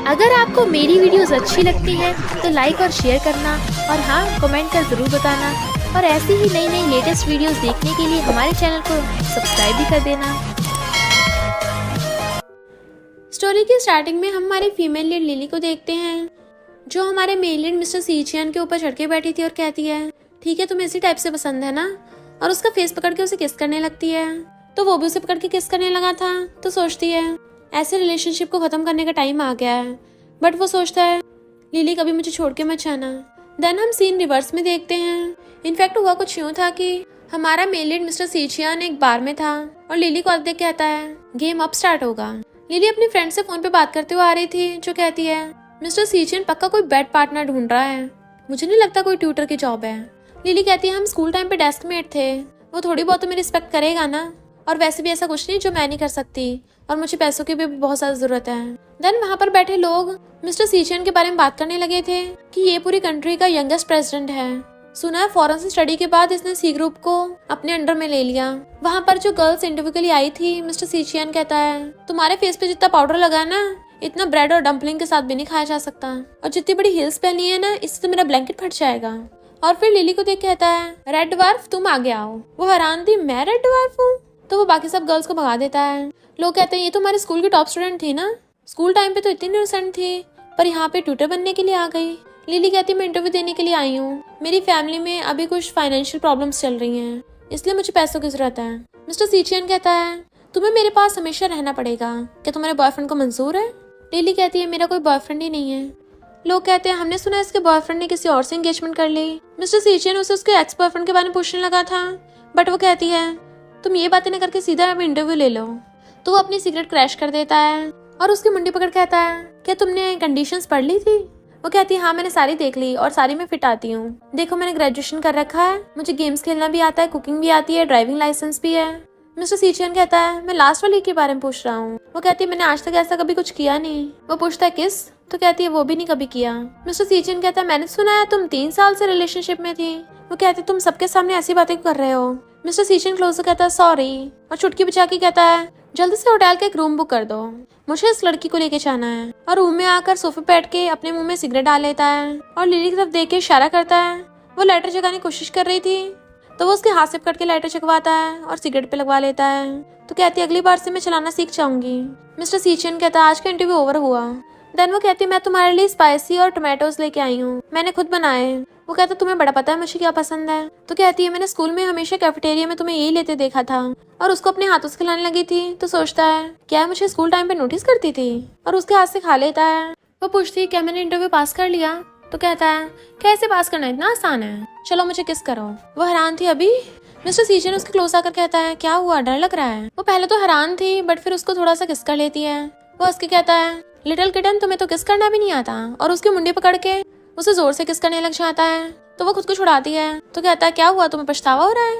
अगर आपको मेरी वीडियोस अच्छी लगती है तो लाइक और शेयर करना, और हाँ, कमेंट कर ज़रूर बताना। और ऐसी ही नई नई लेटेस्ट वीडियोस देखने के लिए हमारे चैनल को सब्सक्राइब भी कर देना। स्टोरी की स्टार्टिंग में हम हमारी फीमेल लीड लिली को देखते हैं, जो हमारे मेल लीड मिस्टर सीचियन के ऊपर चढ़ के बैठी थी और कहती है, ठीक है तुम्हें इसी टाइप से पसंद है ना। और उसका फेस पकड़ के उसे किस करने लगती है, तो वो भी उसे पकड़ के किस करने लगा था। तो सोचती है ऐसे रिलेशनशिप को खत्म करने का टाइम आ गया है। बट वो सोचता है लिली कभी मुझे छोड़ के मत जाना। देन हम सीन रिवर्स में देखते हैं। इनफैक्ट हुआ कुछ यूँ था कि हमारा मेल लीड मिस्टर सीचियन एक बार में था और लिली को देख कहता है गेम अब स्टार्ट होगा। लिली अपनी फ्रेंड से फोन पे बात करते हुए आ रही थी, जो कहती है मिस्टर सीचियन पक्का कोई बेड पार्टनर ढूंढ रहा है, मुझे नहीं लगता कोई ट्यूटर की जॉब है। लिली कहती है हम स्कूल टाइम पे डेस्क मेट थे, वो थोड़ी बहुत तो मेरी रिस्पेक्ट करेगा ना, और वैसे भी ऐसा कुछ नहीं जो मैं नहीं कर सकती, और मुझे पैसों की भी बहुत ज्यादा जरूरत है। देन वहाँ पर बैठे लोग मिस्टर सीचियन के बारे में बात करने लगे थे कि ये पूरी कंट्री का यंगेस्ट प्रेसिडेंट है। सुना है फॉरेन से स्टडी के बाद इसने सी ग्रुप को अपने अंडर में ले लिया। वहाँ पर जो गर्ल्स इंटरव्यू के लिए आई थी, मिस्टर सीचियन कहता है तुम्हारे फेस पे जितना पाउडर लगा है ना, इतना ब्रेड और डम्पलिंग के साथ भी नहीं खाया जा सकता, और जितनी बड़ी हिल्स पहनी है ना, इससे तो मेरा ब्लैंकेट फट जाएगा। और फिर लिली को देख कहता है रेड डवार्फ तुम आगे आओ। वो हैरान थी मैं रेड डवार्फ हूँ, तो वो बाकी सब गर्ल्स को भगा देता है। लोग कहते हैं ये तो हमारे स्कूल की टॉप स्टूडेंट थी ना, स्कूल टाइम पे तो इतनी इनोसेंट थी, पर यहाँ पे ट्यूटर बनने के लिए आ गई। लिली कहती मैं इंटरव्यू देने के लिए आई हूँ, मेरी फैमिली में अभी कुछ फाइनेंशियल प्रॉब्लम्स चल रही हैं, इसलिए मुझे पैसों की जरूरत है। मिस्टर सीचियन कहता है तुम्हें मेरे पास हमेशा रहना पड़ेगा, क्या तुम्हारे बॉयफ्रेंड को मंजूर है। लिली कहती है मेरा कोई बॉयफ्रेंड ही नहीं है। लोग कहते हैं हमने सुना इसके बॉयफ्रेंड ने किसी और से एंगेजमेंट कर ली। मिस्टर सीचियन उसे उसके एक्स बॉयफ्रेंड के बारे में पूछने लगा था, बट वो कहती है तुम ये बातें न करके सीधा अब इंटरव्यू ले लो। तो वो अपनी सिगरेट क्रैश कर देता है और उसकी मुंडी पकड़ कहता है क्या तुमने कंडीशंस पढ़ ली थी। वो कहती है हाँ मैंने सारी देख ली और सारी में फिट आती हूँ। देखो मैंने ग्रेजुएशन कर रखा है, मुझे गेम्स खेलना भी आता है, कुकिंग भी आती है, ड्राइविंग लाइसेंस भी है। मिस्टर सीचियन कहता है मैं लास्ट वाली के बारे में पूछ रहा हूँ। वो कहती है मैंने आज तक ऐसा कभी कुछ किया नहीं। वो पूछता है किस, तो कहती है वो भी नहीं कभी किया। मिस्टर सीचियन कहता है मैंने सुना है तुम 3 साल से रिलेशनशिप में थी। वो कहती है तुम सबके सामने ऐसी बातें कर रहे हो। मिस्टर सीचियन क्लोज कहता है सॉरी, और चुटकी बजा के कहता है जल्दी से होटल का एक रूम बुक कर दो, मुझे इस लड़की को लेके जाना है। और रूम में आकर सोफे पे बैठ के अपने मुंह में सिगरेट डाल लेता है और लिली की तरफ देख के इशारा करता है। वो लाइटर जगाने की कोशिश कर रही थी, तो वो उसके हाथ से पकड़ के लाइटर जगवाता है और सिगरेट पे लगवा लेता है। तो कहती है अगली बार से मैं चलाना सीख जाऊंगी। मिस्टर सीचियन कहता है आज का इंटरव्यू ओवर हुआ। देन वो कहती है मैं तुम्हारे लिए स्पाइसी और टोमेटोज लेके आई हूँ, मैंने खुद बनाए। वो कहता तुम्हें बड़ा पता है मुझे क्या पसंद है। तो कहती है मैंने स्कूल में हमेशा कैफेटेरिया में तुम्हें यही लेते देखा था, और उसको अपने हाथों से खिलाने लगी थी। तो सोचता है क्या मुझे स्कूल टाइम पे नोटिस करती थी, और उसके हाथ से खा लेता है। वो पूछती है क्या मैंने इंटरव्यू पास कर लिया। तो कहता है कैसे पास करना इतना आसान है, चलो मुझे किस करो। वो हैरान थी अभी। मिस्टर सीचियन उसके क्लोज आकर कहता है क्या हुआ, डर लग रहा है। वो पहले तो हैरान थी, बट फिर उसको थोड़ा सा किस कर लेती है। वो हंस के कहता है लिटिल किटन तुम्हें तो किस करना भी नहीं आता, और उसकी मुंडी पकड़ के उसे जोर से किस करने लग जाता है। तो वो खुद को छुड़ाती है। तो कहता है क्या हुआ, तुम्हें पछतावा हो रहा है।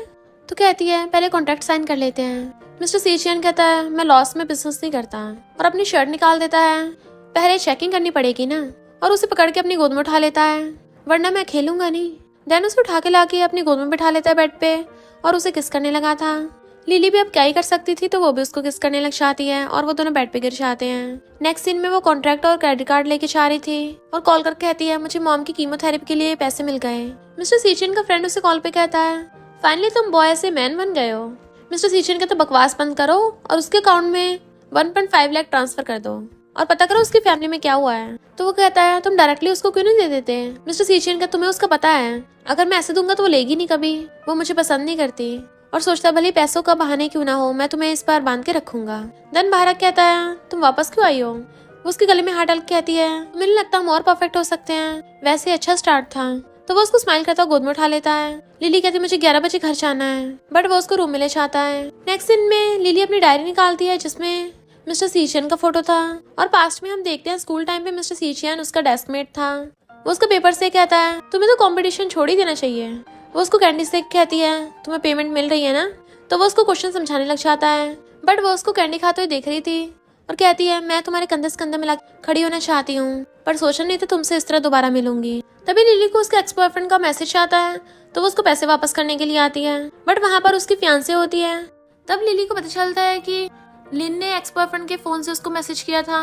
तो कहती है पहले कॉन्ट्रैक्ट साइन कर लेते हैं। मिस्टर सीचियन कहता है मैं लॉस में बिजनेस नहीं करता, और अपनी शर्ट निकाल देता है। पहले चेकिंग करनी पड़ेगी ना, और उसे पकड़ के अपनी गोद में उठा लेता है, वरना मैं खेलूंगा नहीं। देन उसे उठा के लाके अपनी गोद में बिठा लेता है बेड पे, और उसे किस करने लगा था। लिली भी अब क्या ही कर सकती थी, तो वो भी उसको किस करने लग जाती है, और वो दोनों बेड पे गिर जाते हैं। नेक्स्ट सीन में वो कॉन्ट्रैक्ट और क्रेडिट कार्ड लेके जा रही थी, और कॉल करके कहती है मुझे मॉम की कीमोथेरेपी के लिए पैसे मिल गए। मिस्टर सीचियन का फ्रेंड उसे कॉल पे कहता है फाइनली तुम बॉय से मैन बन गए हो। मिस्टर सीचियन कहता बकवास बंद करो और उसके अकाउंट में 1.5 लाख ट्रांसफर कर दो, और पता करो उसकी फैमिली में क्या हुआ है। तो वो कहता है तुम डायरेक्टली उसको क्यों नहीं दे देते। मिस्टर सीचियन का तुम्हें उसका पता है, अगर मैं ऐसे दूंगा तो वो लेगी नहीं कभी, वो मुझे पसंद नहीं करती, और सोचता भले पैसों का बहाने क्यों ना हो, मैं तुम्हें इस बार बांध के रखूंगा। देन भारत कहता है तुम वापस क्यों आई हो। वो उसके गले में हाथ डाल के कहती है मुझे लगता हम और परफेक्ट हो सकते हैं, वैसे अच्छा स्टार्ट था। तो वो उसको स्माइल करता गोद में उठा लेता है। लिली कहती मुझे 11 बजे घर जाना है, बट वो उसको रूम में ले जाता है। नेक्स्ट सीन में लिली अपनी डायरी निकालती है जिसमें मिस्टर सीचियन का फोटो था, और पास्ट में हम देखते हैं स्कूल टाइम पे मिस्टर सीचियन उसका डेस्कमेट था। वो उसका पेपर से कहता है तुम्हें तो कंपटीशन छोड़ ही देना चाहिए। वो उसको कैंडी से कहती है तुम्हें पेमेंट मिल रही है ना। तो वो उसको क्वेश्चन समझाने लग जाता है, बट वो उसको कैंडी खाते हुए देख रही थी और कहती है मैं तुम्हारे कंधे से कंधा मिला खड़ी होना चाहती हूँ, पर सोचा नहीं था तुमसे इस तरह दोबारा मिलूंगी। तभी लिली को उसके एक्स बॉयफ्रेंड का मैसेज आता है, तो वो उसको पैसे वापस करने के लिए आती है, बट वहाँ पर उसकी फियांसे होती है। तब लिली को पता चलता है कि लिन ने एक्स बॉयफ्रेंड के फोन से उसको मैसेज किया था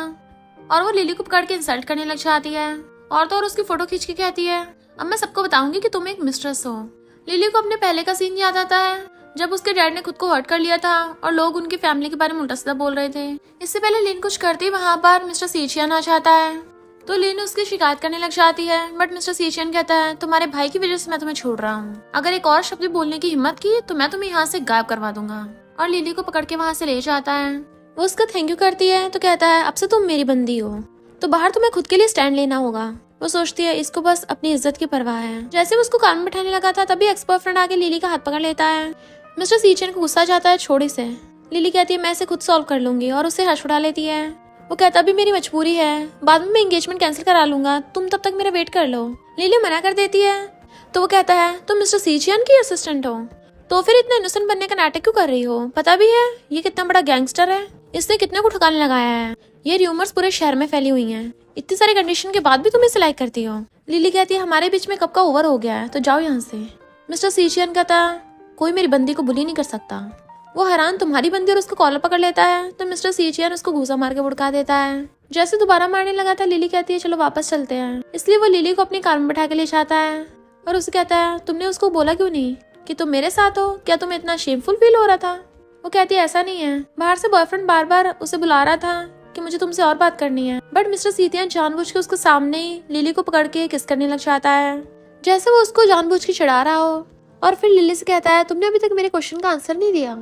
और वो लिली को पकड़ के इंसल्ट करने लग जाती है और तो और उसकी फोटो खींच के कहती है अब मैं सबको बताऊंगी कि तुम एक मिस्ट्रेस हो। लिली को अपने पहले का सीन याद आता है जब उसके डैड ने खुद को हर्ट कर लिया था और लोग उनकी फैमिली के बारे में उल्टा सीधा बोल रहे थे। इससे पहले लिन कुछ करती वहां पर मिस्टर सीचियन आ जाता है तो लिन उसकी शिकायत करने लग जाती है, बट मिस्टर सीचियन कहता है तुम्हारे भाई की वजह से मैं तुम्हें छोड़ रहा हूँ, अगर एक और शब्द बोलने की हिम्मत की तो मैं तुम्हें यहाँ से गायब करवा दूंगा। और लिली को पकड़ के वहाँ से ले जाता है। वो उसका थैंक यू करती है तो कहता है अब से तुम मेरी बंदी हो तो बाहर तुम्हें खुद के लिए स्टैंड लेना होगा। वो सोचती है इसको बस अपनी इज्जत की परवाह है। जैसे वो उसको कान में बैठाने लगा था तभी एक्स बॉयफ्रेंड आके लिली का हाथ पकड़ लेता है। मिस्टर सीचियन को गुस्सा जाता है छोड़े से। लिली कहती है मैं इसे खुद सॉल्व कर लूंगी और उसे हर्ष उड़ा लेती है। वो कहता अभी मेरी मजबूरी है, बाद में मैं एंगेजमेंट कैंसिल करा लूंगा, तुम तब तक मेरा वेट कर लो। लिली मना कर देती है तो वो कहता है तुम मिस्टर सीचियन की असिस्टेंट हो तो फिर इतना इनोसेंट बनने का नाटक क्यों कर रही हो, पता भी है ये कितना बड़ा गैंगस्टर है, इसने कितने को ठिकाने लगाया है, ये र्यूमर्स पूरे शहर में फैली हुई हैं, इतनी सारी कंडीशन के बाद भी तुम इसे लाइक करती हो। लिली कहती है हमारे बीच में कब का ओवर हो गया है तो जाओ यहाँ से। मिस्टर सीचियन कहता कोई मेरी बंदी को बुली नहीं कर सकता। वो हैरान तुम्हारी बंदी और उसको कॉलर पकड़ लेता है तो मिस्टर सीचियन उसको घूसा मार के भुड़का देता है। जैसे दोबारा मारने लगा था लिली कहती है चलो वापस चलते हैं, इसलिए वो लिली को अपनी कार में बैठा के ले जाता है और उसे कहता है तुमने उसको बोला क्यों नहीं कि तुम मेरे साथ हो, क्या तुम्हें इतना शेमफुल फील हो रहा था। वो कहती है ऐसा नहीं है, बाहर से बॉयफ्रेंड बार बार उसे बुला रहा था कि मुझे तुमसे और बात करनी है, बट मिस्टर सीचियन जानबूझ के उसके सामने ही लिली को पकड़ के किस करने लग जाता है जैसे वो उसको जानबूझ के चिढ़ा रहा हो। और फिर लिली से कहता है तुमने अभी तक मेरे क्वेश्चन का आंसर नहीं दिया,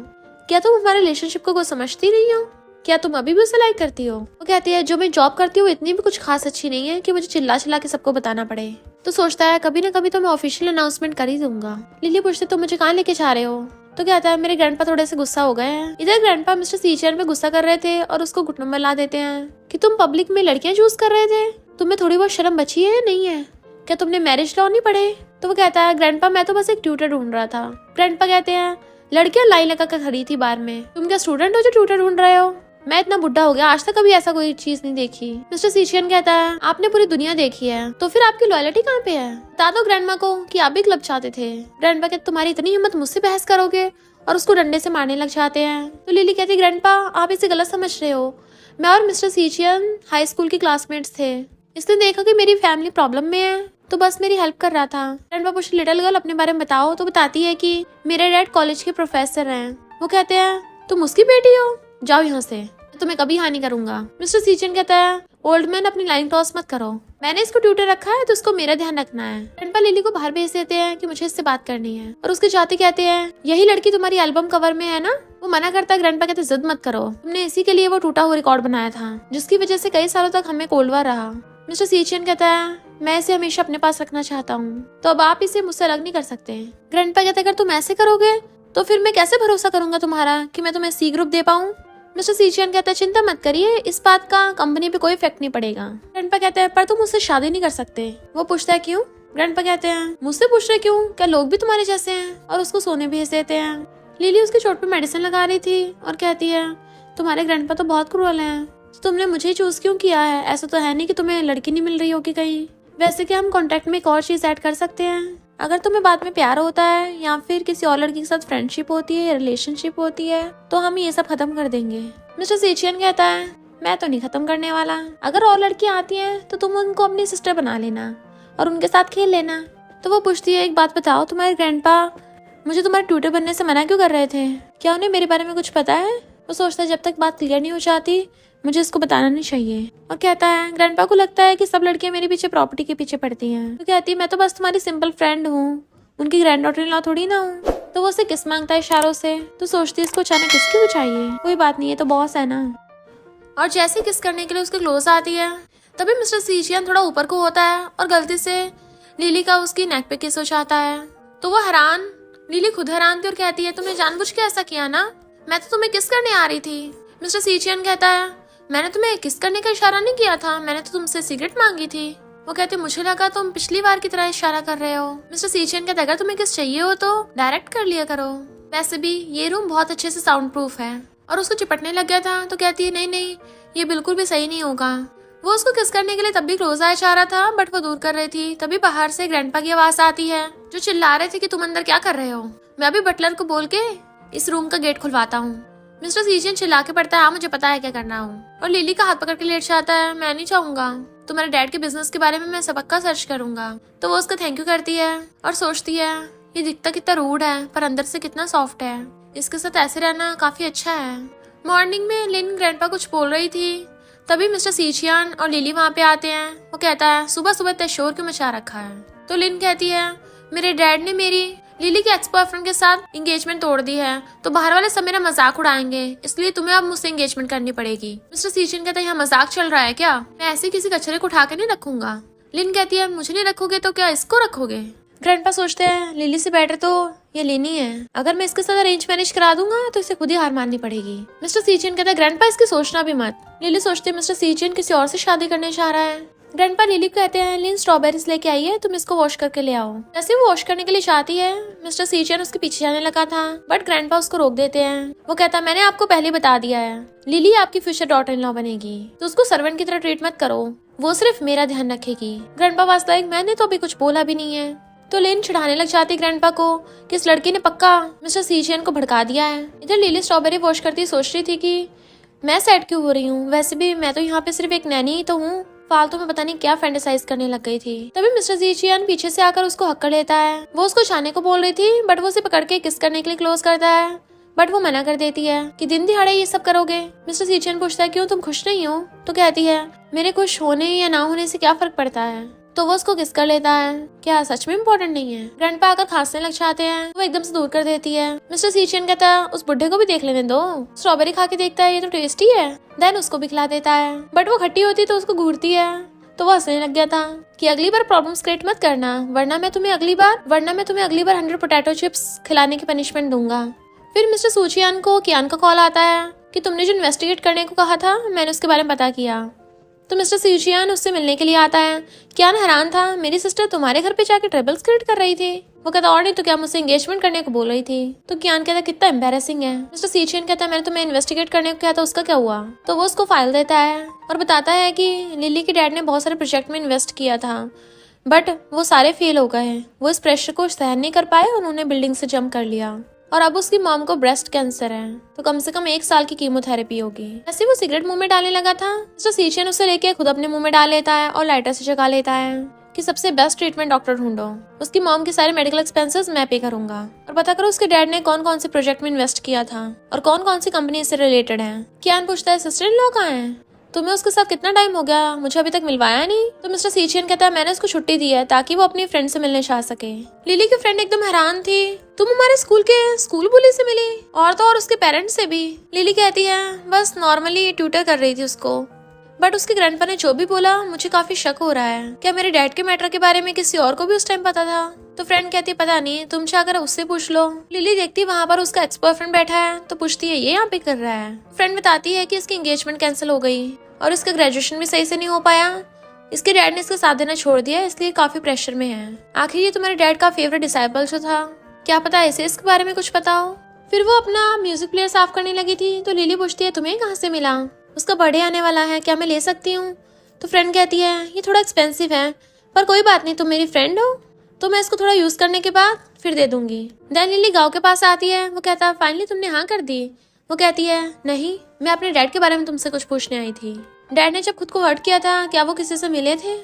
क्या तुम हमारे रिलेशनशिप को समझती नहीं हो, क्या तुम अभी भी उसे लाइक करती हो। वो कहती है जो मैं जॉब करती हूँ इतनी भी कुछ खास अच्छी नहीं है कि मुझे चिल्ला चिल्ला के सबको बताना पड़े, तो सोचता है कभी ना कभी तो मैं ऑफिशियल अनाउंसमेंट कर ही दूंगा। लिली पूछती तुम मुझे कहाँ लेके जा रहे हो तो कहता है मेरे ग्रैंडपा थोड़े से गुस्सा हो गए हैं। इधर ग्रैंडपा मिस्टर सीचियन पे गुस्सा कर रहे थे और उसको घुटनों में ला देते हैं कि तुम पब्लिक में लड़कियां चूज कर रहे थे, तुम्हें थोड़ी बहुत शर्म बची है या नहीं है, क्या तुमने मैरिज लॉ नहीं पढ़े। तो वो कहता है ग्रैंडपा मैं तो बस एक ट्यूटर ढूंढ रहा था। ग्रैंडपा कहते हैं लड़कियां लाइन लगा कर खड़ी थी बार में, तुम क्या स्टूडेंट हो जो ट्यूटर ढूंढ रहे हो, मैं इतना बुढ़ा हो गया आज तक कभी ऐसा कोई चीज नहीं देखी। मिस्टर सीचियन कहता है आपने पूरी दुनिया देखी है तो फिर आपकी लॉयल्टी कहाँ पे है, बता दो ग्रैंडमा को कि आप भी क्लब चाहते थे। ग्रैंडपा कहते तुम्हारी इतनी हिम्मत मुझसे बहस करोगे और उसको डंडे से मारने लग जाते हैं। तो लिली कहती ग्रैंडपा आप इसे गलत समझ रहे हो, मैं और मिस्टर सीचियन हाई स्कूल के क्लासमेट्स थे, इसने देखा कि मेरी फैमिली प्रॉब्लम में है तो बस मेरी हेल्प कर रहा था। ग्रैंडपा पूछती लिटिल गर्ल अपने बारे में बताओ तो बताती है कि मेरे डैड कॉलेज के प्रोफेसर हैं। वो कहते हैं तुम उसकी बेटी हो, जाओ यहाँ से, तुम्हें कभी हानि करूंगा। मिस्टर सीचियन कहता है ओल्ड मैन अपनी लाइन क्रॉस मत करो, मैंने इसको ट्यूटर रखा है तो इसको मेरा ध्यान रखना है। ग्रैंडपा लिली को बाहर भेज देते हैं कि मुझे इससे बात करनी है और उसके जाते कहते हैं यही लड़की तुम्हारी एल्बम कवर में है ना। वो मना करता है। ग्रैंडपा कहते जिद मत करो, तुमने इसी के लिए वो टूटा हुआ रिकॉर्ड बनाया था जिसकी वजह से कई सालों तक हमें कोल्ड वार रहा। मिस्टर सीचियन कहता है मैं इसे हमेशा अपने पास रखना चाहता हूँ तो अब आप इसे मुझसे अलग नहीं कर सकते। ग्रैंडपा कहते अगर तुम ऐसे करोगे तो फिर मैं कैसे भरोसा करूंगा तुम्हारा कि मैं तुम्हें सी ग्रुप दे पाऊँ। मिस्टर सीचियन कहता है चिंता मत करिए, इस बात का कंपनी पे कोई इफेक्ट नहीं पड़ेगा। ग्रैंडपा कहते हैं पर तुम मुझसे शादी नहीं कर सकते। वो पूछता है क्यों। ग्रैंडपा कहते हैं मुझसे पूछ रहे क्यों, क्या लोग भी तुम्हारे जैसे हैं, और उसको सोने भेज देते हैं। लिली उसकी चोट पे मेडिसिन लगा रही थी और कहती है तुम्हारे ग्रैंडपा तो बहुत क्रूअल हैं, तो तुमने मुझे ही चूज क्यों किया है, ऐसा तो है नहीं कि तुम्हें लड़की नहीं मिल रही होगी कहीं। वैसे कि हम कॉन्टेक्ट में एक और चीज ऐड कर सकते हैं, अगर तुम्हें बाद में प्यार होता है या फिर किसी और लड़की के साथ फ्रेंडशिप होती है या रिलेशनशिप होती है तो हम ये सब खत्म कर देंगे। मिस्टर सीचियन कहता है मैं तो नहीं खत्म करने वाला, अगर और लड़कियां आती हैं तो तुम उनको अपनी सिस्टर बना लेना और उनके साथ खेल लेना। तो वो पूछती है एक बात बताओ, तुम्हारे ग्रैंडपा मुझे तुम्हारे ट्यूटर बनने से मना क्यों कर रहे थे, क्या उन्हें मेरे बारे में कुछ पता है। वो सोचता है जब तक बात क्लियर नहीं हो जाती मुझे इसको बताना नहीं चाहिए। और कहता है ग्रैंडपा को लगता है कि सब लड़कियां मेरे पीछे प्रॉपर्टी के पीछे पड़ती हैं। तो कहती है मैं तो बस तुम्हारी सिंपल फ्रेंड हूँ, उनकी ग्रैंड डॉटर इन लॉ थोड़ी ना हूँ। तो वो उससे किस मांगता है इशारों से, तो सोचती है इसको अचानक किस क्यों चाहिए, कोई बात नहीं है तो बॉस है ना। और जैसे किस करने के लिए उसके क्लोज आती है तभी मिस्टर सीचियन थोड़ा ऊपर को होता है और गलती से लिली का उसकी नेक पे किस हो जाता है। तो वो हैरान, लिली खुद हैरान थी और कहती है तुमने जानबूझ के ऐसा किया ना, मैं तो तुम्हें किस करने आ रही थी। मिस्टर सीचियन कहता है मैंने तुम्हें किस करने का इशारा नहीं किया था, मैंने तो तुमसे सिगरेट मांगी थी। वो कहते मुझे लगा तुम पिछली बार की तरह इशारा कर रहे हो। मिस्टर सीचियन कहता अगर तुम्हें किस चाहिए हो तो डायरेक्ट कर लिया करो, वैसे भी ये रूम बहुत अच्छे से साउंड प्रूफ है। और उसको चिपटने लग गया था तो कहती है नहीं नहीं ये बिल्कुल भी सही नहीं होगा। वो उसको किस करने के लिए तब भी क्लोज आया चाह रहा था बट वो दूर कर रही थी। तभी बाहर से ग्रैंडपा की आवाज आती है जो चिल्ला रहे थे कि तुम अंदर क्या कर रहे हो, मैं अभी बटलर को बोल के इस रूम का गेट खुलवाता हूँ। मिस्टर सीजियन चिल्ला के पड़ता है, हाँ मुझे पता है क्या करना हो, और लिली का हाथ पकड़ के लेट जाता है, मैं नहीं चाहूंगा, तुम्हारे डैड के बिजनेस के बारे में मैं सबका सर्च करूंगा। तो वो उसका थैंक यू करती है और सोचती है ये दिखता कितना रूड है पर अंदर से कितना सॉफ्ट है, इसके साथ ऐसे रहना काफी अच्छा है। मॉर्निंग में लिन ग्रैंडपा कुछ बोल रही थी, तभी मिस्टर सीचियन और लिली वहाँ पे आते हैं। वो कहता है सुबह सुबह इतना शोर क्यों मचा रखा है। तो लिन कहती है मेरे डैड ने मेरी लिली के एक्स बॉयफ्रेंड के साथ एंगेजमेंट तोड़ दी है, तो बाहर वाले सब मेरा मजाक उड़ाएंगे, इसलिए तुम्हें अब मुझसे एंगेजमेंट करनी पड़ेगी। मिस्टर सीचियन कहता है यहाँ मजाक चल रहा है क्या, मैं ऐसे किसी कचरे को उठा के नहीं रखूंगा। लिन कहती है मुझे नहीं रखोगे तो क्या इसको रखोगे। ग्रैंडपा सोचते हैं लिली से बेटर तो ये लेनी है, अगर मैं इसके साथ अरेंज मैरिज करा दूंगा तो इसे खुद ही हार माननी पड़ेगी। मिस्टर सीचियन कहता है ग्रैंडपा इसकी सोचना भी मत। लिली सोचती है मिस्टर सीचियन किसी और से शादी करने चाह रहा है। ग्रैंडपा लिली को कहते हैं लिन स्ट्रॉबेरीज लेके आई है, तुम इसको वॉश करके ले आओ। जैसे वो वॉश करने के लिए चाहती है मिस्टर सीचियन उसके पीछे जाने लगा था, बट ग्रैंडपा उसको रोक देते हैं। वो कहता है मैंने आपको पहले बता दिया है लिली आपकी फ्यूचर डॉटर इन लॉ बनेगी, तो उसको सर्वेंट की तरह ट्रीट मत करो, वो सिर्फ मेरा ध्यान रखेगी। ग्रैंडपा वास्तव में मैंने तो अभी कुछ बोला भी नहीं है। तो लिन चिढ़ाने लग जाती ग्रैंडपा को कि इस लड़की ने पक्का मिस्टर सीचियन को भड़का दिया है। इधर लिली स्ट्रॉबेरी वॉश करती सोच रही थी कि मैं सैड क्यों हो रही हूँ, वैसे भी मैं तो यहाँ पे सिर्फ एक नैनी ही तो हूँ, फालतू में पता नहीं क्या फैंटेसाइज करने लग गई थी। तभी मिस्टर सीचियन पीछे से आकर उसको हक्का लेता है। वो उसको छाने को बोल रही थी बट वो उसे पकड़ के किस करने के लिए क्लोज करता है, बट वो मना कर देती है कि दिन दिहाड़े ये सब करोगे। मिस्टर सीचियन पूछता है क्यों तुम खुश नहीं हो, तो कहती है मेरे खुश होने या ना होने से क्या फर्क पड़ता है। तो वो उसको किस कर लेता है, क्या सच में इम्पोर्टेंट नहीं है। ग्रैंडपा आकर खांसने लग जाते हैं, वो एकदम से दूर कर देती है। मिस्टर सीचियन कहता है उस बुढ़े को भी देख लेने दो, स्ट्रॉबेरी खा के देखता है ये तो टेस्टी है, देन उसको भी खिला देता है, बट वो खट्टी होती तो उसको घूरती है। तो वो हंसने लग गया था कि अगली बार प्रॉब्लम्स क्रिएट मत करना, वरना मैं तुम्हें अगली बार 100 पोटैटो चिप्स खिलाने की पनिशमेंट दूंगा। फिर मिस्टर सूचियान को कियान का कॉल आता है कि तुमने जो इन्वेस्टिगेट करने को कहा था मैंने उसके बारे में पता किया। तो मिस्टर सूचियान उससे मिलने के लिए आता है। कियान हैरान था, मेरी सिस्टर तुम्हारे घर पे जाके ट्रबल्स क्रिएट कर रही थी। वो कहता और नहीं तो क्या मुझसे एंगेजमेंट करने को बोल रही थी। तो कियान कहता कितना एम्बैरेसिंग है। मिस्टर सीचियन कहता मैंने तुम्हें इन्वेस्टिगेट करने को कहा था, उसका क्या हुआ। तो वो उसको फाइल देता है और बताता है कि लिली के डैड ने बहुत सारे प्रोजेक्ट में इन्वेस्ट किया था बट वो सारे फेल हो गए, वो इस प्रेशर को सहन नहीं कर पाए, उन्होंने बिल्डिंग से जंप कर लिया और अब उसकी मॉम को ब्रेस्ट कैंसर है, तो कम से कम 1 साल की कीमोथेरेपी होगी। ऐसे वो सिगरेट मुंह में डालने लगा था, मिस्टर सीचियन उसे लेके खुद अपने मुंह में डाल लेता है और लाइटर से जगा लेता है कि सबसे बेस्ट ट्रीटमेंट डॉक्टर ढूंढो, उसकी मॉम के सारे मेडिकल एक्सपेंसेस मैं पे करूंगा, और पता करो उसके डैड ने कौन कौन से प्रोजेक्ट में इन्वेस्ट किया था और कौन कौन सी कंपनी से रिलेटेड है। कियान पूछता है सिस्टर इन लॉ कहाँ है, तुम्हें उसके साथ कितना टाइम हो गया, मुझे अभी तक मिलवाया नहीं। तो मिस्टर सीचियन कहता है मैंने उसको छुट्टी दी है ताकि वो अपनी फ्रेंड से मिलने जा सके। लिली की फ्रेंड एकदम हैरान थी, तुम हमारे स्कूल बुली से मिली, और तो और उसके पेरेंट्स से भी। लिली कहती है बस नॉर्मली ट्यूटर कर रही थी उसको, बट उसके ग्रैंडपा ने जो भी बोला मुझे काफी शक हो रहा है, क्या मेरे डैड के मैटर के बारे में किसी और को भी उस टाइम पता था। तो फ्रेंड कहती है पता नहीं, तुम चाहकर उससे पूछ लो। लिली देखती वहाँ पर उसका एक्स बॉयफ्रेंड बैठा है तो पूछती है ये यहाँ पे कर रहा है। फ्रेंड बताती है कि इसकी एंगेजमेंट कैंसिल हो गई और इसका ग्रेजुएशन भी सही से नहीं हो पाया, इसके डैड ने इसका साथ देना छोड़ दिया, इसलिए काफी प्रेशर में है। आखिर ये तुम्हारे डैड का फेवरेट डिसाइपल जो था, क्या पता ऐसे इसके बारे में कुछ पता हो। फिर वो अपना म्यूजिक प्लेयर साफ करने लगी थी तो लिली पूछती है तुम्हें कहाँ से मिला, उसका बर्थडे आने वाला है, क्या मैं ले सकती हूँ। तो फ्रेंड कहती है ये थोड़ा एक्सपेंसिव है पर कोई बात नहीं, तुम मेरी फ्रेंड हो तो मैं इसको थोड़ा यूज करने के बाद फिर दे दूंगी। देन लिली गाँव के पास आती है, वो कहता है फाइनली तुमने हाँ कर दी। वो कहती है नहीं, मैं अपने डैड के बारे में तुमसे कुछ पूछने आई थी, डैड ने जब खुद को हर्ट किया था क्या वो किसी से मिले थे।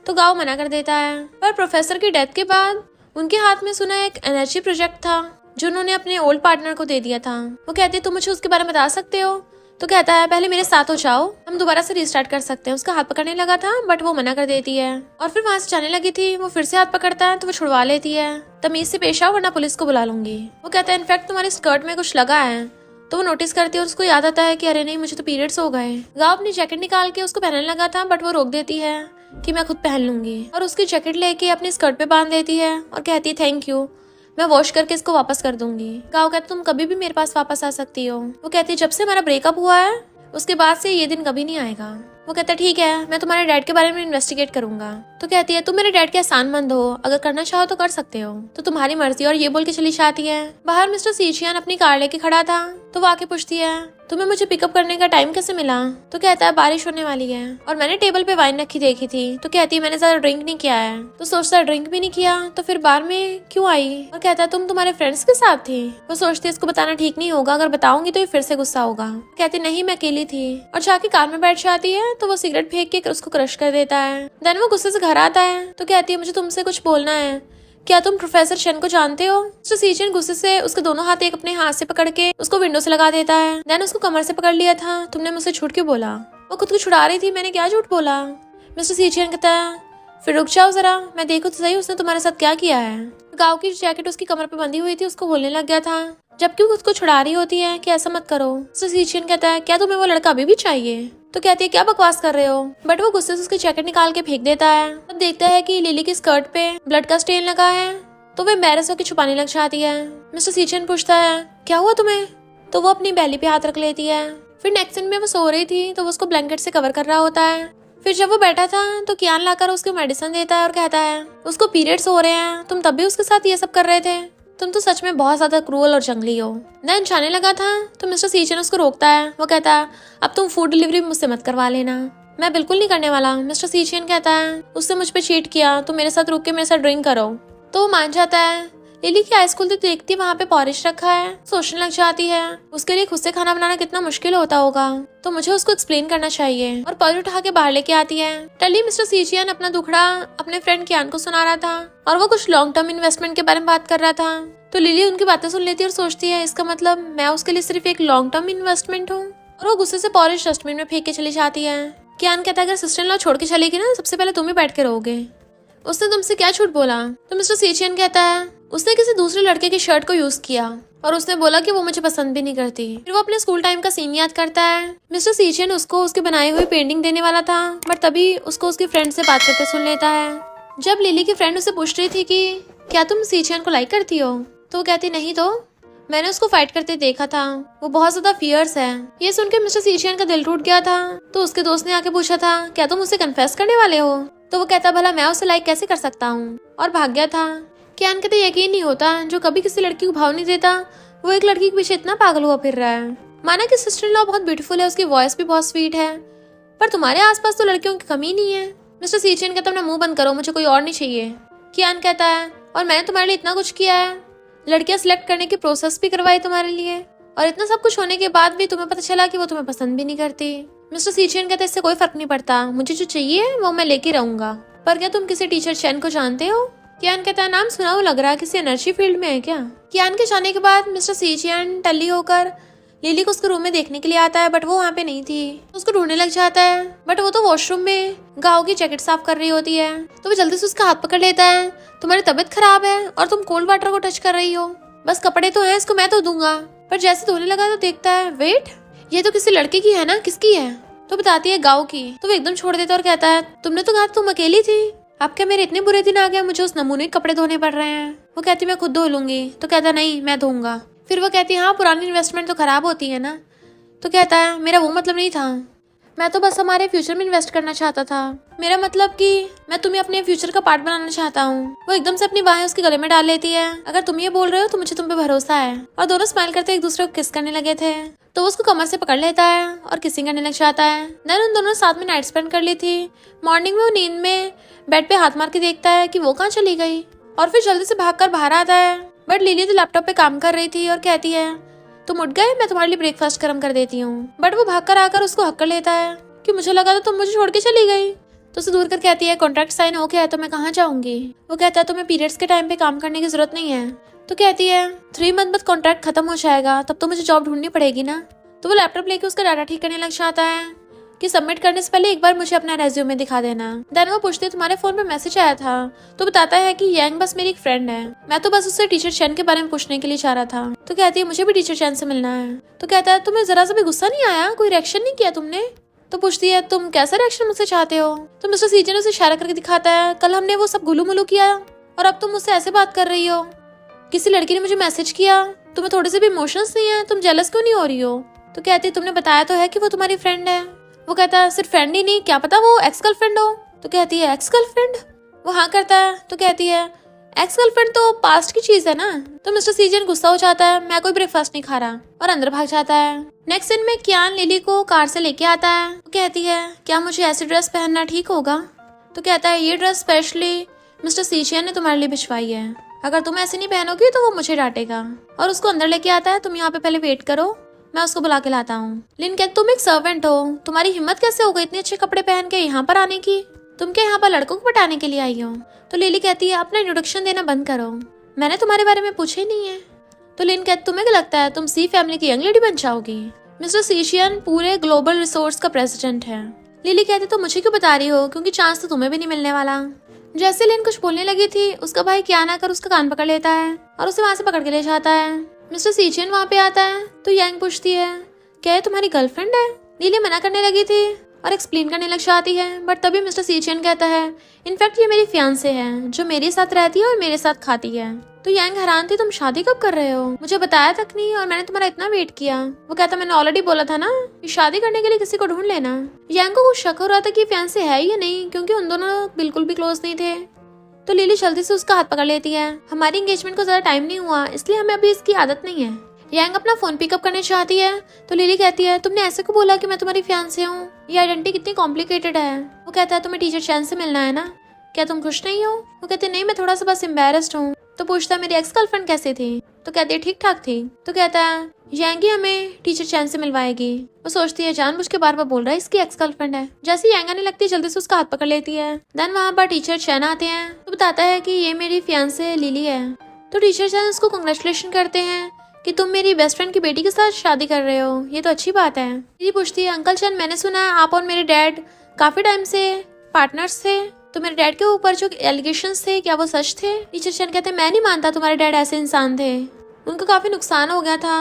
तो गाँव मना कर देता है, पर प्रोफेसर की डेथ के बाद उनके हाथ में सुना एक एनर्जी प्रोजेक्ट था जो उन्होंने अपने ओल्ड पार्टनर को दे दिया था। वो कहते तुम मुझे उसके बारे में बता सकते हो। तो कहता है पहले मेरे साथ हो जाओ, हम दोबारा से रिस्टार्ट कर सकते हैं। उसका हाथ पकड़ने लगा था बट वो मना कर देती है और फिर वहां से जाने लगी थी। वो फिर से हाथ पकड़ता है तो वो छुड़वा लेती है, तमीज से पेश आओ वरना पुलिस को बुला लूंगी। वो कहता है इनफैक्ट तुम्हारी स्कर्ट में कुछ लगा है। तो वो नोटिस करती है और उसको याद आता है कि अरे नहीं मुझे तो पीरियड्स हो गए। गाँव अपनी जैकेट निकाल के उसको पहनने लगा था बट वो रोक देती है कि मैं खुद पहन लूंगी और उसकी जैकेट लेके अपनी स्कर्ट पे बांध देती है और कहती है थैंक यू, मैं वॉश करके इसको वापस कर दूंगी। गाँव कहते तुम कभी भी मेरे पास वापस आ सकती हो। वो कहती है जब से हमारा ब्रेकअप हुआ है उसके बाद से ये दिन कभी नहीं आएगा। वो कहता ठीक है, मैं तुम्हारे डैड के बारे में इन्वेस्टिगेट करूंगा। तो कहती है तुम मेरे डैड के एहसानमंद हो, अगर करना चाहो तो कर सकते हो, तो तुम्हारी मर्जी। और ये बोल के चली जाती है। बाहर मिस्टर सीचियन अपनी कार लेके खड़ा था, तो वो आके पूछती है तुम्हें मुझे पिकअप करने का टाइम कैसे मिला? तो कहता है बारिश होने वाली है और मैंने टेबल पे वाइन रखी देखी थी। तो कहती है मैंने ज्यादा ड्रिंक नहीं किया है। तो सोचता है ड्रिंक भी नहीं किया तो फिर बार में क्यों आई? और कहता है तुम तुम्हारे फ्रेंड्स के साथ थी। वो सोचती है इसको बताना ठीक नहीं होगा, अगर बताऊंगी तो ये फिर से गुस्सा होगा। कहती नहीं मैं अकेली थी, और जाके कार में बैठ जाती है। तो वो सिगरेट फेंक के उसको क्रश कर देता है। देन वो गुस्से से घर आता है। तो कहती है मुझे तुमसे कुछ बोलना है, क्या तुम प्रोफेसर शेन को जानते हो? मिस्टर सीचियन गुस्से से उसके दोनों हाथ एक अपने हाथ से पकड़ के उसको विंडो से लगा देता है। देन उसको कमर से पकड़ लिया था। तुमने मुझसे झूठ क्यों बोला? वो खुद को छुड़ा रही थी, मैंने क्या झूठ बोला? मिस्टर सीचियन कहता है फिर रुक जाओ जरा, मैं देखो तो सही उसने तुम्हारे साथ क्या किया है। गाँव की जैकेट उसकी कमर पे बंधी हुई थी, उसको बोलने लग गया था, जबकि खुद को छुड़ा रही होती है कि ऐसा मत करो। मिस्टर सीचियन कहता है क्या तुम्हें वो लड़का अभी भी चाहिए? तो कहती है क्या बकवास कर रहे हो? बट वो गुस्से से उसकी जैकेट निकाल के फेंक देता है। अब देखता है कि लिली की स्कर्ट पे ब्लड का स्टेन लगा है, तो वो एम्बैरस होकर छुपाने लग जाती है। मिस्टर सीचियन पूछता है क्या हुआ तुम्हें? तो वो अपनी बैली पे हाथ रख लेती है। फिर नेक्स्ट सीन में वो सो रही थी, तो वो उसको ब्लैंकेट से कवर कर रहा होता है। फिर जब वो बैठा था तो कियान लाकर उसको मेडिसिन देता है और कहता है उसको पीरियड्स हो रहे हैं, तुम तब भी उसके साथ ये सब कर रहे थे, तुम तो सच में बहुत ज्यादा क्रूअल और जंगली हो। देन जाने लगा था तो मिस्टर सीचियन उसको रोकता है। वो कहता है अब तुम फूड डिलीवरी मुझसे मत करवा लेना। मैं बिल्कुल नहीं करने वाला। मिस्टर सीचियन कहता है उसने मुझ पे चीट किया, तो मेरे साथ रुक के मेरे साथ ड्रिंक करो। तो वो मान जाता है। लिली की हाई स्कूल देखती वहाँ पे पॉरिश रखा है, सोचने लग जाती है उसके लिए खुद से खाना बनाना कितना मुश्किल होता होगा, तो मुझे उसको एक्सप्लेन करना चाहिए। और पॉरिश उठा के बाहर लेके आती है। टली मिस्टर सीचियन अपना दुखड़ा अपने फ्रेंड कियान को सुना रहा था, और वो कुछ लॉन्ग टर्म इन्वेस्टमेंट के बारे में बात कर रहा था। तो लिली उनकी बातें सुन लेती है और सोचती है इसका मतलब मैं उसके लिए सिर्फ एक लॉन्ग टर्म इन्वेस्टमेंट हूँ। और वो गुस्से से पॉरिश डस्टबिन में फेंक के चली जाती है। कियान कहता है अगर सिस्टर इन लॉ छोड़ के चलेगी ना, सबसे पहले तुम ही बैठ के रहोगे। उसने तुमसे क्या झूठ बोला? तो मिस्टर सीचियन कहता है उसने किसी दूसरे लड़के की शर्ट को यूज किया और उसने बोला कि वो मुझे पसंद भी नहीं करती। फिर वो अपने स्कूल टाइम का सीन याद करता है। मिस्टर सीचियन उसको उसकी बनाई हुई पेंटिंग देने वाला था, बट तभी उसको उसकी फ्रेंड से बात करते सुन लेता है। जब लिली की फ्रेंड उससे पूछ रही थी कि क्या तुम सीचियन को लाइक करती हो, तो वो कहती नहीं, तो मैंने उसको फाइट करते देखा था, वो बहुत ज्यादा फियर्स है। ये सुन के मिस्टर सीचियन का दिल टूट गया था। तो उसके दोस्त ने आके पूछा था क्या तुम उसे कन्फेस करने वाले हो? तो वो कहता भला मैं उसे लाइक कैसे कर सकता हूँ, और भाग गया था। कियान कहते यकीन नहीं होता जो कभी किसी लड़की को भाव नहीं देता वो एक लड़की के पीछे इतना पागल हुआ फिर रहा है। माना कि सिस्टर इन लॉ बहुत ब्यूटीफुल है, उसकी वॉइस भी बहुत स्वीट है, पर तुम्हारे आसपास तो लड़कियों की कमी नहीं है। मिस्टर सीचियन कहता अपना मुंह बंद करो, मुझे कोई और नहीं चाहिए। कियान कहता है और मैंने तुम्हारे लिए इतना कुछ किया है, लड़कियां सिलेक्ट करने की प्रोसेस भी करवाई तुम्हारे लिए, और इतना सब कुछ होने के बाद भी तुम्हें पता चला कि वो तुम्हें पसंद भी नहीं करती। मिस्टर सीचियन कहता इससे कोई फर्क नहीं पड़ता, मुझे जो चाहिए वो मैं लेके रहूंगा। पर क्या तुम किसी टीचर चैन को जानते हो? कियान कहता है नाम सुना हुआ लग रहा है, किसी एनर्जी फील्ड में है क्या? कियान के जाने के बाद मिस्टर सीचियन टल्ली होकर लिली को उसके रूम में देखने के लिए आता है, बट वो वहाँ पे नहीं थी। उसको ढूंढने लग जाता है, बट वो तो वॉशरूम में गाँव की जैकेट साफ कर रही होती है। तो वो जल्दी से उसका हाथ पकड़ लेता है। तुम्हारी तबीयत खराब है और तुम कोल्ड वाटर को टच कर रही हो, बस कपड़े तो हैं, इसको मैं तो दूंगा। पर जैसे धोने लगा तो देखता है वेट, ये तो किसी लड़के की है ना, किसकी है? तो बताती है गाँव की। तो वो एकदम छोड़ देता और कहता है तुमने तो कहा तुम अकेली थी, अब क्या मेरे इतने बुरे दिन आ गए, मुझे उस नमूने के कपड़े धोने पड़ रहे हैं। वो कहती मैं खुद धो लूंगी। तो कहता नहीं मैं धोऊंगा। फिर वो कहती है हाँ पुरानी इन्वेस्टमेंट तो खराब होती है ना। तो कहता है मेरा वो मतलब नहीं था, मैं तो बस हमारे फ्यूचर में इन्वेस्ट करना चाहता था, मेरा मतलब कि मैं तुम्हें अपने फ्यूचर का पार्ट बनाना चाहता हूँ। वो एकदम से अपनी बाहें उसके गले में डाल लेती है। अगर तुम ये बोल रहे हो तो मुझे तुम पे भरोसा है। और दोनों स्माइल करते एक दूसरे को किस करने लगे थे। तो वो उसको कमर से पकड़ लेता है और किसिंग करने लग जाता है। देन उन दोनों साथ में नाइट स्पेंड कर ली थी। मॉर्निंग में वो नींद में बेड पे हाथ मार के देखता है कि वो कहाँ चली गई, और फिर जल्दी से भागकर बाहर आता है। बट लिली तो लैपटॉप पे काम कर रही थी और कहती है तुम उठ गए, मैं तुम्हारे लिए ब्रेकफास्ट गर्म कर देती हूँ। बट वो भागकर आकर उसको हक कर लेता है कि मुझे लगा था तुम मुझे छोड़ के चली गई। तो उसे दूर कर कहती है कॉन्ट्रैक्ट साइन हो गया है तो मैं कहाँ जाऊंगी। वो कहता है तुम्हें पीरियड्स के टाइम पे काम करने की जरूरत नहीं है। तो कहती है 3 मंथ बाद कॉन्ट्रैक्ट खत्म हो जाएगा, तब तो मुझे जॉब ढूंढनी पड़ेगी ना। तो वो लैपटॉप लेके उसका डाटा ठीक करने लग जाता है कि सबमिट करने से पहले एक बार मुझे अपना रेज्यूमे दिखा देना। देन वो पूछती है तुम्हारे फोन पे मैसेज आया था। तो बताता है कि यांग बस मेरी एक फ्रेंड है, मैं तो बस उससे टीचर चैन के बारे में पूछने के लिए चाह रहा था। तो कहती है मुझे भी टीचर चैन से मिलना है। तो कहता है तुम्हें जरा सा भी गुस्सा नहीं आया, कोई रिएक्शन नहीं किया तुमने? तो पूछती है तुम कैसा रिएक्शन मुझसे चाहते हो? तो मिस्टर सीचियन उसे इशारा करके दिखाता है कल हमने वो सब गुलू मुलू किया और अब तुम मुझसे ऐसे बात कर रही हो। किसी लड़की ने मुझे मैसेज किया, तुम्हें थोड़े से भी इमोशंस नहीं है, तुम जेलस क्यों नहीं हो रही हो? तो कहती तुमने बताया तो है कि वो तुम्हारी फ्रेंड है। वो कहता है सिर्फ फ्रेंड ही नहीं, क्या पता वो एक्स गर्लफ्रेंड हो। तो कहती है एक्स गर्लफ्रेंड? वो हाँ करता है। तो कहती है एक्स गर्लफ्रेंड तो पास्ट की चीज है ना। तो मिस्टर सीजियन गुस्सा हो जाता है, मैं कोई ब्रेकफास्ट नहीं खा रहा, और अंदर भाग जाता है। नेक्स्ट सीन में कियान लिली को कार से लेके आता है। वो कहती है क्या मुझे ऐसी ड्रेस पहनना ठीक होगा? तो कहता है ये ड्रेस स्पेशली मिस्टर सीजियन ने तुम्हारे लिए भिजवाई है, अगर तुम ऐसे नहीं पहनोगी तो वो मुझे डांटेगा। और उसको अंदर लेके आता है, तुम यहाँ पे पहले वेट करो, मैं उसको बुला के लाता हूँ। लिन कहती तुम एक सर्वेंट हो, तुम्हारी हिम्मत कैसे हो गई इतने अच्छे कपड़े पहन के यहाँ पर आने की? तुम क्या यहाँ पर लड़कों को पटाने के लिए आई हो? तो लिली कहती है अपना इंट्रोडक्शन देना बंद करो, मैंने तुम्हारे बारे में पूछा ही नहीं है। तो लिन कहती तुम्हें क्या लगता है तुम सी फैमिली की यंग लेडी बन जाओगी? मिस्टर सीजियन पूरे ग्लोबल रिसोर्स का प्रेसिडेंट है। लिली कहती तो मुझे क्यों बता रही हो, क्योंकि चांस तो तुम्हें भी नहीं मिलने वाला। जैसे लिन कुछ बोलने लगी थी, उसका भाई कियान आकर उसका कान पकड़ लेता है और उसे वहां से पकड़ के ले जाता है। मिस्टर सीजियन वहां पे आता है तो यांग पूछती है क्या ये तुम्हारी गर्लफ्रेंड है? लिली मना करने लगी थी और एक्सप्लेन करने लग जाती है, बट तभी मिस्टर सीजियन कहता है इनफैक्ट ये मेरी फियांसे है जो मेरे साथ रहती है और मेरे साथ खाती है। तो यांग हैरान थी तुम शादी कब कर रहे हो, मुझे बताया तक नहीं, और मैंने तुम्हारा इतना वेट किया। वो कहता मैंने ऑलरेडी बोला था ना कि शादी करने के लिए किसी को ढूंढ लेना। यांग को कुछ शक हो रहा था कि फियांसे है या नहीं, क्योंकि उन दोनों बिल्कुल भी क्लोज नहीं थे। तो लिली जल्दी से उसका हाथ पकड़ लेती है, हमारी एंगेजमेंट को ज्यादा टाइम नहीं हुआ इसलिए हमें अभी इसकी आदत नहीं है। यांग अपना फोन पिकअप करने चाहती है तो लिली कहती है तुमने ऐसे को बोला कि मैं तुम्हारी फियांसे हूँ, ये आइडेंटिटी कितनी कॉम्प्लिकेटेड है। वो कहता है तुम्हें टीचर चैन से मिलना है ना, क्या तुम खुश नहीं हो? वो कहते नहीं मैं थोड़ा सा बस एम्बेरस्ड हूँ। तो पूछता है मेरी एक्स गर्लफ्रेंड कैसी थी? तो कहती है ठीक ठाक थी। तो कहता है यांग ही हमें टीचर चैन से मिलवाएगी। वो सोचती है जानबूझ के बार बार बोल रहा है इसकी एक्स गर्लफ्रेंड है। जैसे यांग आने लगती है जल्दी से उसका हाथ पकड़ लेती है। देन वहाँ पर टीचर चैन आते हैं तो बताता है कि ये मेरी फियांसे लिली है। तो टीचर चैन उसको कंग्रेचुलेशन करते हैं कि तुम मेरी बेस्ट फ्रेंड की बेटी के साथ शादी कर रहे हो, ये तो अच्छी बात है। लिली पूछती है अंकल चैन मैंने सुना है आप और मेरे डैड काफी टाइम से पार्टनर्स थे, तो मेरे डैड के ऊपर जो एलिगेशंस थे क्या वो सच थे? टीचर चैन कहते हैं मैं नहीं मानता तुम्हारे डैड ऐसे इंसान थे, उनको काफी नुकसान हो गया था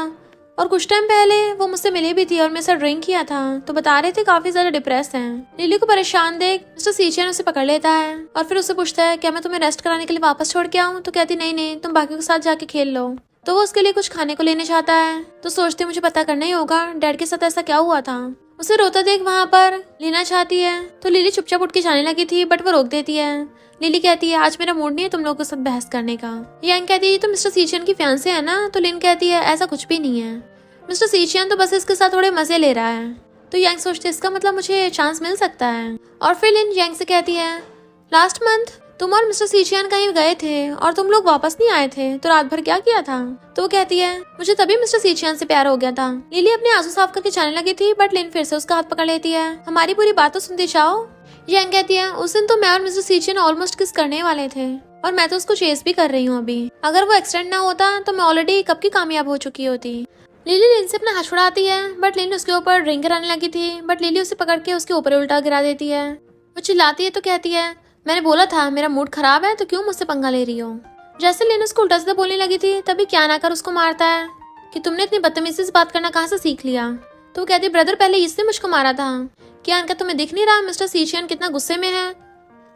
और कुछ टाइम पहले वो मुझसे मिली भी थी और मेरे साथ ड्रिंक किया था, तो बता रहे थे काफी ज्यादा डिप्रेस हैं। लिली को परेशान देख मिस्टर सीजियन उसे पकड़ लेता है और फिर उससे पूछता है क्या मैं तुम्हें रेस्ट कराने के लिए वापस छोड़ के आऊँ? तो कहती नहीं नहीं तुम बाकियों के साथ जाके खेल लो। तो वो उसके लिए कुछ खाने को लेने जाता है तो सोचते मुझे पता करना ही होगा डैड के साथ ऐसा क्या हुआ था। उसे रोता देख वहाँ पर लेना चाहती है तो लिली चुपचाप उठ के जाने लगी थी बट वो रोक देती है। लिली कहती है आज मेरा मूड नहीं है तुम लोगों के साथ बहस करने का। यांग कहती है तो मिस्टर सीजियन की फियांसे है ना? तो लिन कहती है ऐसा कुछ भी नहीं है, मिस्टर सीजियन तो बस इसके साथ थोड़े मजे ले रहा है। तो यांग सोचती है इसका मतलब मुझे चांस मिल सकता है। और फिर लिन यांग से कहती है लास्ट मंथ तुम और मिस्टर सीजियन कहीं गए थे और तुम लोग वापस नहीं आए थे, तो रात भर क्या किया था? तो वो कहती है मुझे तभी मिस्टर सीजियन से प्यार हो गया था। लिली अपने आंसू साफ करके जाने लगी थी बट लिन फिर से उसका हाथ पकड़ लेती है, हमारी पूरी बात तो सुनते जाओ। यांग कहती है उस दिन तो मैं और मिस्टर सीजियन ऑलमोस्ट किस करने वाले थे और मैं तो उसको चेस भी कर रही हूँ अभी, अगर वो एक्सीडेंट ना होता तो मैं ऑलरेडी कब की कामयाब हो चुकी होती। लिली लिन से अपना हाथ छुड़ाती है बट लिन उसके ऊपर ड्रिंक कराने लगी थी बट लिली उसे पकड़ के उसके ऊपर उल्टा गिरा देती है। वो चिल्लाती है तो कहती है मैंने बोला था मेरा मूड खराब है तो क्यों मुझसे पंगा ले रही हो। जैसे लिन उसको उल्टा सीधा बोलने लगी थी तभी कियान आकर उसको मारता है कि तुमने इतनी बदतमीजी से बात करना कहाँ से सीख लिया। तो वो कहती ब्रदर पहले इसने मुझको मारा था। कियान का तुम्हें दिख नहीं रहा मिस्टर सीजियन कितना गुस्से में है,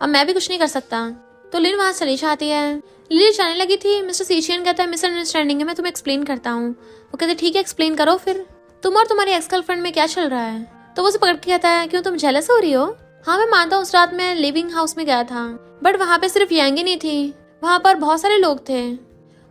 अब मैं भी कुछ नहीं कर सकता। तो लिन वहां चली जाती है। लिली जाने लगी थी, मिस्टर सीजियन कहता है मिसअंडरस्टैंडिंग है मैं तुम्हें एक्सप्लेन करता हूँ। वो कहते ठीक है एक्सप्लेन करो फिर, तुम और तुम्हारी एक्स गर्लफ्रेंड में क्या चल रहा है? तो वो उसे पकड़ के कहता है क्यों तुम जेलस हो रही हो? हाँ मैं मानता हूँ उस रात मैं लिविंग हाउस में गया था बट वहाँ पे सिर्फ यांग ही नहीं थी, वहाँ पर बहुत सारे लोग थे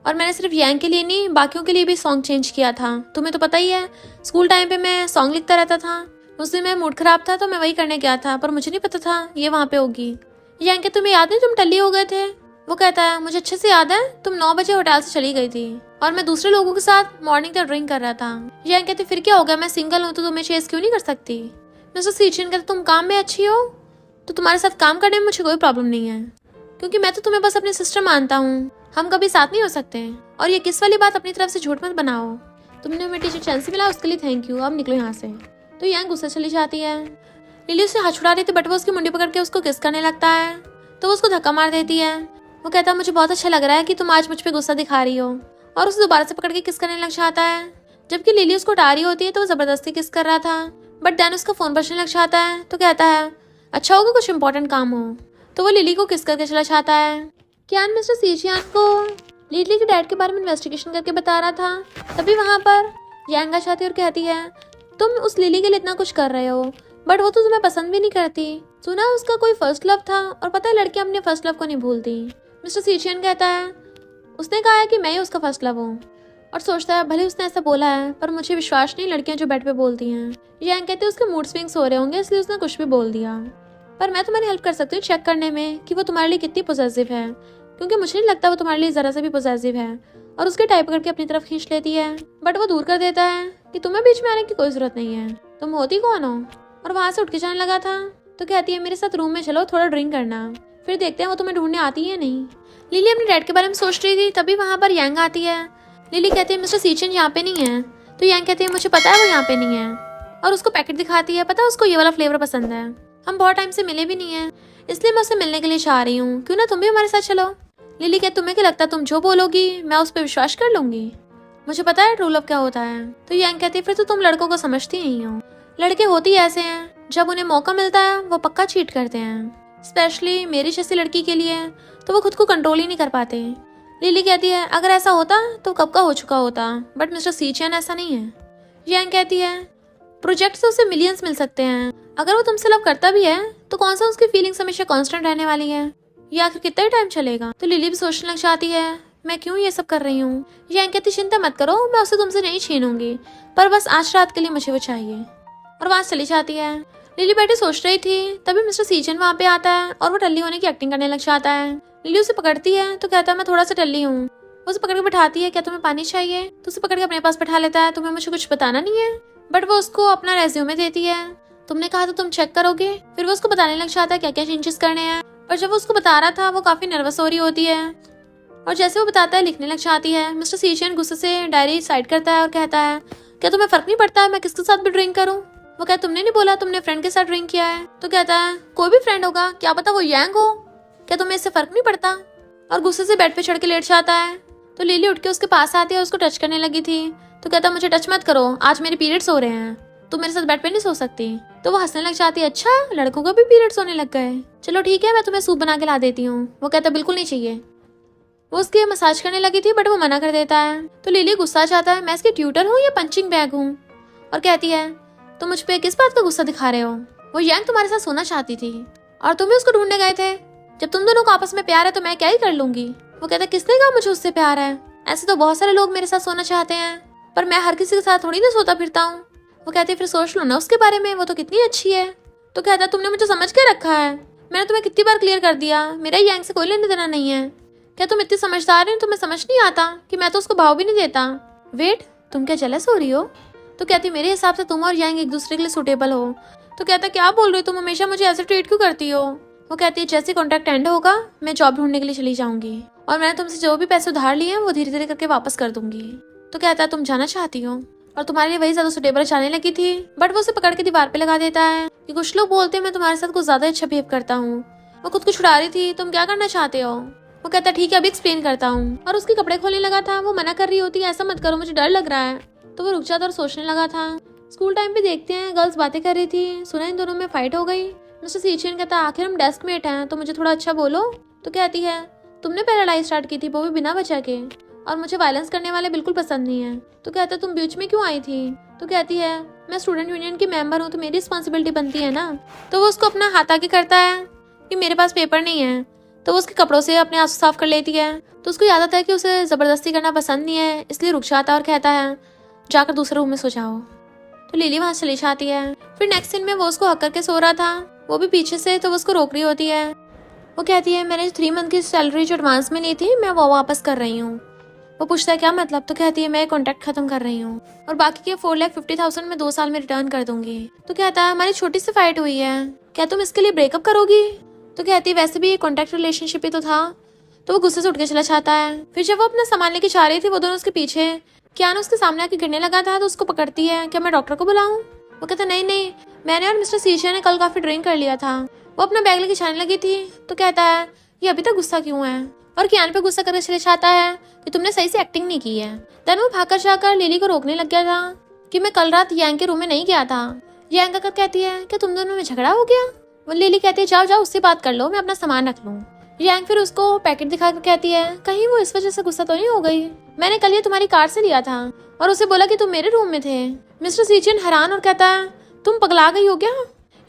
और मैंने सिर्फ यांग के लिए नहीं बाकियों के लिए भी सॉन्ग चेंज किया था। तुम्हें तो पता ही है स्कूल टाइम पे मैं सॉन्ग लिखता रहता था, उस दिन मैं मूड खराब था तो मैं वही करने गया था पर मुझे नहीं पता था ये वहाँ पे होगी। यांग के तुम्हें याद नहीं तुम टल्ली हो गए थे? वो कहता है मुझे अच्छे से याद है तुम 9 बजे होटल से चली गई थी और मैं दूसरे लोगों के साथ मॉर्निंग तक ड्रिंक कर रहा था। यांग कहते फिर क्या हो गया, मैं सिंगल हूँ तो तुम्हें चेस क्यों नहीं कर सकती? मिस्टर सीजियन कहते तुम काम में अच्छी हो तो तुम्हारे साथ काम करने में मुझे कोई प्रॉब्लम नहीं है, क्योंकि मैं तो तुम्हें बस अपनी सिस्टर मानता हूँ, हम कभी साथ नहीं हो सकते। और ये किस वाली बात अपनी तरफ से झूठ मत बनाओ, तुमने हमें टीचर चैन से मिला उसके लिए थैंक यू, अब निकलो यहाँ से। तो यांग गुस्से चली जाती है। लिली उसे हाथ छुड़ा रही थी बट वो उसकी मुंडी पकड़ के उसको किस करने लगता है तो वो उसको धक्का मार देती है। वो कहता है मुझे बहुत अच्छा लग रहा है कि तुम आज मुझ पे गुस्सा दिखा रही हो और उसे दोबारा से पकड़ के किस करने लग जाता है। जबकि लिली उसको उठा रही होती है तो वो जबरदस्ती किस कर रहा था बट देन उसका फोन बजने लग जाता है तो कहता है अच्छा होगा कुछ इंपॉर्टेंट काम हो। तो वो लिली को किस करके चला जाता है। कियान मिस्टर सीजियन को लिली के डैड के बारे में इन्वेस्टिगेशन करके बता रहा था, तभी वहाँ पर यांग आ जाती है और कहती है तुम उस लिली के लिए इतना कुछ कर रहे हो बट वो तो तुम्हें पसंद भी नहीं करती। सुना उसका कोई फर्स्ट लव था और पता है लड़कियां अपने फर्स्ट लव को नहीं भूलती। मिस्टर सीचियन कहता है उसने कहा है कि मैं ही उसका फर्स्ट लव हूँ और सोचता है भले उसने ऐसा बोला है पर मुझे विश्वास नहीं लड़कियां जो बेड पे बोलती हैं। यांग कहते हैं उसके मूड स्विंग्स हो रहे होंगे इसलिए उसने कुछ भी बोल दिया। पर मैं तुम्हारी हेल्प कर सकती हूँ चेक करने में कि वो तुम्हारे लिए कितनी पॉजिटिव है, क्योंकि मुझे नहीं लगता वो तुम्हारे लिए जरा सा भी पॉजिटिव है। और उसके टाइप करके अपनी तरफ खींच लेती है बट वो दूर कर देता है कि तुम्हें बीच में आने की कोई जरूरत नहीं है, तुम होती कौन हो। और वहां से उठ के जाने लगा था तो कहती है मेरे साथ रूम में चलो थोड़ा ड्रिंक करना, फिर देखते हैं वो तुम्हें ढूंढने आती है नहीं। लिली अपने डैड के बारे में सोच रही थी तभी वहां पर यांग आती है। लिली कहती है मिस्टर सीचियन यहाँ पे नहीं है, तो यांग कहती है मुझे पता है वो यहाँ पे नहीं है और उसको पैकेट दिखाती है। पता है उसको ये वाला फ्लेवर पसंद है, हम बहुत टाइम से मिले भी नहीं है इसलिए मैं उससे मिलने के लिए चाह रही हूँ, क्यों ना तुम भी हमारे साथ चलो। लिली कहती तुम्हें क्या लगता है तुम जो बोलोगी मैं उस पर विश्वास कर लूंगी, मुझे पता है ट्रू लव क्या होता है। तो यांग कहती है फिर तो तुम लड़कों को समझती नहीं हो, लड़के होती ऐसे हैं जब उन्हें मौका मिलता है वो पक्का चीट करते हैं, स्पेशली मेरी जैसी लड़की के लिए तो वो खुद को कंट्रोल ही नहीं कर पाते। लिली कहती है अगर ऐसा होता तो कब का हो चुका होता, बट मिस्टर सीचियन ऐसा नहीं है। यांग कहती है प्रोजेक्ट से उसे मिलियंस मिल सकते हैं, अगर वो तुमसे लव करता भी है तो कौन सा उसकी फीलिंग्स हमेशा कांस्टेंट रहने वाली है, या आखिर कितना टाइम चलेगा। तो लिली भी सोचने लग जाती है मैं क्यों ये सब कर रही हूँ। यांग कहती चिंता मत करो मैं उसे तुमसे नहीं छीनूंगी, पर बस आज रात के लिए मुझे वो चाहिए। और वहां चली जाती है। लिली बैठी सोच रही थी तभी मिस्टर सीचियन वहां पे आता है और वो टल्ली होने की एक्टिंग करने लग जाता है। लिली उसे पकड़ती है तो कहता है मैं थोड़ा सा टल्ली हूँ। उसे पकड़ के बैठाती है क्या तुम्हें पानी चाहिए, तो उसे पकड़ के अपने पास बैठा लेता है तुम्हें मुझे कुछ बताना नहीं है, बट वो उसको अपना रेज्यूमे देती है। तुमने कहा तो तुम चेक करोगे। फिर वो उसको बताने लग जाता है क्या क्या चेंजेस करने हैं, पर जब वो उसको बता रहा था वो काफी नर्वस हो रही होती है और जैसे वो बताता है लिखने लग जाती है। मिस्टर सीचियन गुस्से से डायरी साइड करता है और कहता है क्या तुम्हें फर्क नहीं पड़ता है मैं किसके साथ भी ड्रिंक करूं। वो कहता तुमने नहीं बोला तुमने फ्रेंड के साथ ड्रिंक किया है, तो कहता है कोई भी फ्रेंड होगा क्या पता वो यांग हो, क्या तुम्हें इससे फर्क नहीं पड़ता। और गुस्से से बेड पे चढ़ के लेट जाता है। तो लिली उठ के उसके पास आती है और उसको टच करने लगी थी, तो कहता मुझे टच मत करो आज मेरे पीरियड्स हो रहे हैं, तुम मेरे साथ बेड पे नहीं सो सकती। तो वो हंसने लग जाती है अच्छा लड़कों को भी पीरियड्स होने लग गए, चलो ठीक है मैं तुम्हें सूप बना के ला देती हूँ। वो कहता बिल्कुल नहीं चाहिए। वो उसके मसाज करने लगी थी बट वो मना कर देता है। तो लिली गुस्सा जाता है मैं इसकी ट्यूटर हूँ या पंचिंग बैग हूँ, और कहती है तुम मुझ पे किस बात का गुस्सा दिखा रहे हो, वो यांग तुम्हारे साथ सोना चाहती थी और तुम भी उसको ढूंढने गए थे, जब तुम दोनों को आपस में प्यार है तो मैं क्या ही कर लूंगी। वो कहता किसने कहा मुझे उससे प्यार है, ऐसे तो बहुत सारे लोग मेरे साथ सोना चाहते हैं पर मैं हर किसी के साथ थोड़ी ना सोता फिरता हूँ। वो कहती फिर सोच लो ना उसके बारे में, वो तो कितनी अच्छी है। तो कहता तुमने मुझे समझ के रखा है, मैंने तुम्हें कितनी बार क्लियर कर दिया मेरा यांग से कोई लेने देना नहीं है, क्या तुम इतनी समझदार हो तुम्हें समझ नहीं आता कि मैं तो उसको भाव भी नहीं देता। वेट तुम क्या जेलस हो रही हो। तो कहती मेरे हिसाब से तुम और यांग एक दूसरे के लिए सुटेबल हो। तो कहता क्या बोल रही हो तुम हमेशा मुझे ऐसे ट्रीट क्यों करती हो। वो कहती है जैसे कॉन्ट्रैक्ट एंड होगा मैं जॉब ढूंढने के लिए चली जाऊंगी और मैंने तुमसे जो भी पैसे उधार लिए हैं वो धीरे धीरे करके वापस कर दूंगी। तो कहता है तुम जाना चाहती हो और तुम्हारे लिए वही ज्यादा सुटेबल जाने लगी थी, बट वो उसे पकड़ के दीवार पे लगा देता है कि कुछ लोग बोलते हैं मैं तुम्हारे साथ कुछ ज्यादा अच्छा बिहेव करता हूँ। वो खुद को छुड़ा रही थी तुम क्या करना चाहते हो। वो कहता ठीक है अभी एक्सप्लेन करता हूँ, और उसके कपड़े खोलने लगा था। वो मना कर रही होती है ऐसा मत करो मुझे डर लग रहा है। तो वो रुक जाता और सोचने लगा था। स्कूल टाइम पे देखते हैं गर्ल्स बातें कर रही थी, सुना इन दोनों में फाइट हो गई। मिस्टर सीचियन कहता आखिर हम डेस्क मेट हैं तो मुझे थोड़ा अच्छा बोलो। तो कहती है तुमने पहले लड़ाई स्टार्ट की थी वो भी बिना वजह के, और मुझे वायलेंस करने वाले बिल्कुल पसंद नहीं है। तो कहता तुम बीच में क्यों आई थी। तो कहती है मैं स्टूडेंट यूनियन की मेंबर हूँ तो मेरी रिस्पॉन्सिबिलिटी बनती है ना। तो वो उसको अपना हाथ आगे करता है कि मेरे पास पेपर नहीं है। तो वो उसके कपड़ों से अपने आंसू साफ कर लेती है। तो उसको याद आता है कि उसे जबरदस्ती करना पसंद नहीं है, इसलिए रुक जाता है और कहता है जाकर दूसरे रूम में सो जाओ। तो लिली वहां चली जाती है। फिर नेक्स्ट सीन में वो उसको हक करके सो रहा था, वो भी पीछे से, तो वो उसको रोक रही होती है। वो कहती है मैंने 3 मंथ की सैलरी जो एडवांस में ली थी मैं वो वापस कर रही हूँ। वो पूछता है क्या मतलब। तो कहती है मैं कॉन्ट्रैक्ट खत्म कर रही हूँ और बाकी के 4,50,000 मैं 2 साल में रिटर्न कर दूंगी। तो कहता है हमारी छोटी सी फाइट हुई है, क्या तुम इसके लिए ब्रेकअप करोगी। तो कहती है वैसे भी ये कॉन्ट्रैक्ट रिलेशनशिप ही तो था। तो वो गुस्से से उठ के चला जाता है। फिर जब वो अपना सामान लेके जा रही थी वो दोनों उसके पीछे, क्या उसके सामने आके गिरने लगा था। तो उसको पकड़ती है क्या मैं डॉक्टर को बुलाऊं। वो कहता नहीं नहीं मैंने और मिस्टर सीचियन ने कल काफी ड्रिंक कर लिया था। वो अपना बैग लेके जाने लगी थी। तो कहता है ये अभी तक गुस्सा क्यों है, और कियान पे गुस्सा करके चले जाता है कि तुमने सही से एक्टिंग नहीं की है। देन वो भागकर जाकर लिली को रोकने लग गया था कि मैं कल रात यांग के रूम में नहीं गया था। यांग आकर कहती है क्या तुम दोनों में झगड़ा हो गया। वो लिली कहती है जाओ जाओ उससे बात कर लो मैं अपना सामान रख लूँ। यांग फिर उसको पैकेट दिखाकर कहती है कहीं वो इस वजह से गुस्सा तो नहीं हो गई, मैंने कल ये तुम्हारी कार से लिया था और उसे बोला कि तुम मेरे रूम में थे। मिस्टर सीचियन हैरान और कहता है तुम पगला गई हो क्या।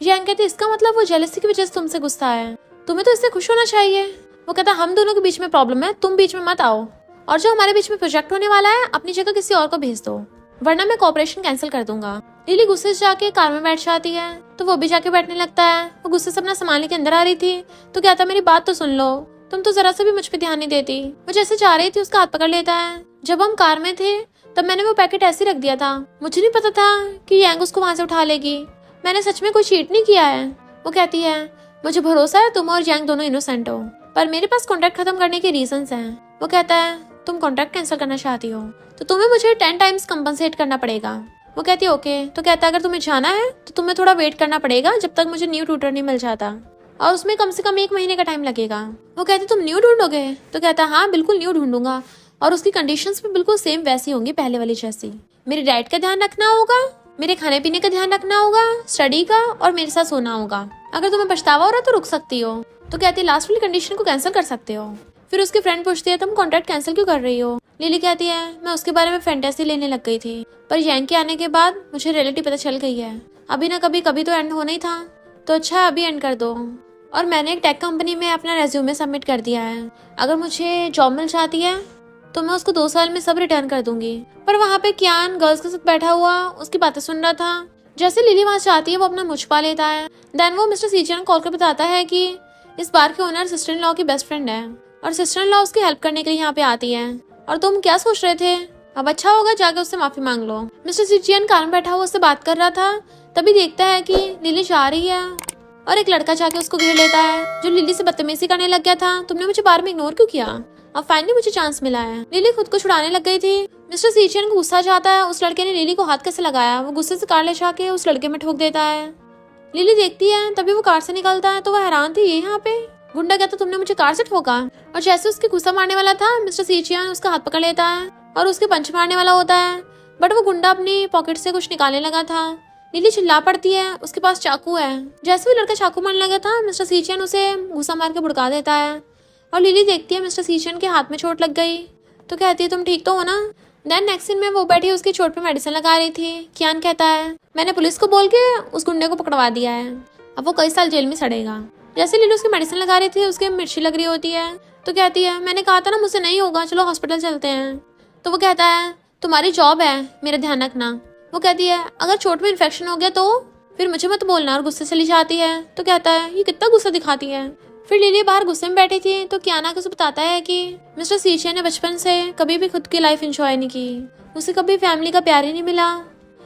यांग कहती इसका मतलब वो जेलसी की वजह से तुमसे गुस्सा है, तुम्हें तो इससे खुश होना चाहिए। वो कहता हम दोनों के बीच में प्रॉब्लम है, तुम बीच में मत आओ, और जो हमारे बीच में प्रोजेक्ट होने वाला है अपनी जगह किसी और को भेज दो, वरना मैं कॉपरेशन कैंसिल कर दूंगा। लिली गुस्से से जाके कार में बैठ जाती है तो वो भी जाके बैठने लगता है। वो गुस्से से अपना सामान लेके अंदर आ रही थी तो कहता मेरी बात तो सुन लो, तुम तो जरा सा भी मुझ पे ध्यान नहीं देती। वो जैसे जा रही थी उसका हाथ पकड़ लेता है। जब हम कार में थे तब मैंने वो पैकेट ऐसे रख दिया था, मुझे नहीं पता था कि यांग उसको वहां से उठा लेगी, मैंने सच में कोई चीट नहीं किया है। वो कहती है मुझे भरोसा है तुम और यांग दोनों इनोसेंट हो, पर मेरे पास कॉन्ट्रैक्ट खत्म करने के रीजंस हैं। वो कहता है तुम कॉन्ट्रैक्ट कैंसिल करना चाहती हो तो तुम्हें मुझे 10 टाइम्स कंपनसेट करना पड़ेगा। वो कहती है ओके। तो कहता है अगर तुम्हें जाना है तो तुम्हें थोड़ा वेट करना पड़ेगा जब तक मुझे न्यू ट्यूटर नहीं मिल जाता, और उसमें कम से कम 1 महीने का टाइम लगेगा। वो कहती तुम न्यू ढूंढोगे? तो कहता है हाँ बिल्कुल न्यू ढूंढूंगा, और उसकी कंडीशंस भी बिल्कुल सेम वैसी होंगी पहले वाली जैसी। मेरी डाइट का ध्यान रखना होगा, मेरे खाने पीने का ध्यान रखना होगा, स्टडी का, और मेरे साथ सोना होगा। अगर तुम्हें पछतावा हो रहा है तो रुक सकती हो। तो कहती है लास्ट वाली कंडीशन को कैंसिल कर सकते हो। फिर उसकी फ्रेंड पूछती है तुम कॉन्ट्रैक्ट कैंसिल क्यों कर रही हो? लिली कहती है मैं उसके बारे में फैंटेसी लेने लग गई थी, पर यांग के आने के बाद मुझे रियलिटी पता चल गई है, अभी ना कभी कभी तो एंड होना ही था, तो अच्छा अभी एंड कर दो। और मैंने एक टेक कंपनी में अपना रेज्यूमे सबमिट कर दिया है, अगर मुझे जॉब मिल जाती है तो मैं उसको 2 साल में सब रिटर्न कर दूंगी। पर वहाँ पे कियान गर्ल्स के साथ बैठा हुआ उसकी बातें सुन रहा था। जैसे लिली वहाँ से आती है वो अपना मुँह छुपा लेता है। देन वो मिस्टर सीचियन कॉल कर बताता है कि इस बार के ओनर सिस्टर इन लॉ की बेस्ट फ्रेंड है, और सिस्टर इन लॉ उसकी हेल्प करने के लिए यहाँ पे आती है। और तुम क्या सोच रहे थे? अब अच्छा होगा जाके उससे माफी मांग लो। मिस्टर सीचियन कार में बैठा हुआ उससे बात कर रहा था, तभी देखता है कि लिली जा रही है और एक लड़का जाके उसको घेर लेता है जो लिली से बदतमीजी करने लग गया था। तुमने मुझे बार में इग्नोर क्यों किया? अब फाइनली मुझे चांस मिला है। लिली खुद को छुड़ाने लग गई थी। मिस्टर सीचियन को गुस्सा जाता है उस लड़के ने लिली को हाथ कैसे लगाया। वो गुस्से से कार ले जाके उस लड़के में ठोक देता है। लिली देखती है तभी वो कार से निकलता है तो वो हैरान थी, ये यहाँ पे गुंडा कहता तुमने मुझे कार से ठोका। और जैसे उसके गुस्सा मारने वाला था मिस्टर सीचियन उसका हाथ पकड़ लेता है और उसके पंच मारने वाला होता है, बट वो गुंडा अपनी पॉकेट से कुछ निकालने लगा था। लिली चिल्ला पड़ती है, उसके पास चाकू है। जैसे वो लड़का चाकू मारने लगा था मिस्टर सीचियन उसे घुसा मार के भुड़का देता है, और लिली देखती है मिस्टर सीचियन के हाथ में चोट लग गई तो कहती है तुम ठीक तो हो ना? देन नेक्स्ट सीन में वो बैठी उसकी चोट पे मेडिसिन लगा रही थी। कियान कहता है मैंने पुलिस को बोल के उस गुंडे को पकड़वा दिया है, अब वो कई साल जेल में सड़ेगा। जैसे लिली उसकी मेडिसिन लगा रही थी उसके मिर्ची लग रही होती है तो कहती है मैंने कहा था ना मुझसे नहीं होगा, चलो हॉस्पिटल चलते हैं। तो वो कहता है तुम्हारी जॉब है मेरा ध्यान रखना। वो कहती है अगर चोट में इन्फेक्शन हो गया तो फिर मुझे मत बोलना, और गुस्से चली जाती है। तो कहता है ये कितना गुस्सा दिखाती है। फिर लिली बाहर गुस्से में बैठी थी तो कियाना को बताता है कि मिस्टर सीचियन ने बचपन से कभी भी खुद की लाइफ एंजॉय नहीं की, उसे कभी फैमिली का प्यार ही नहीं मिला,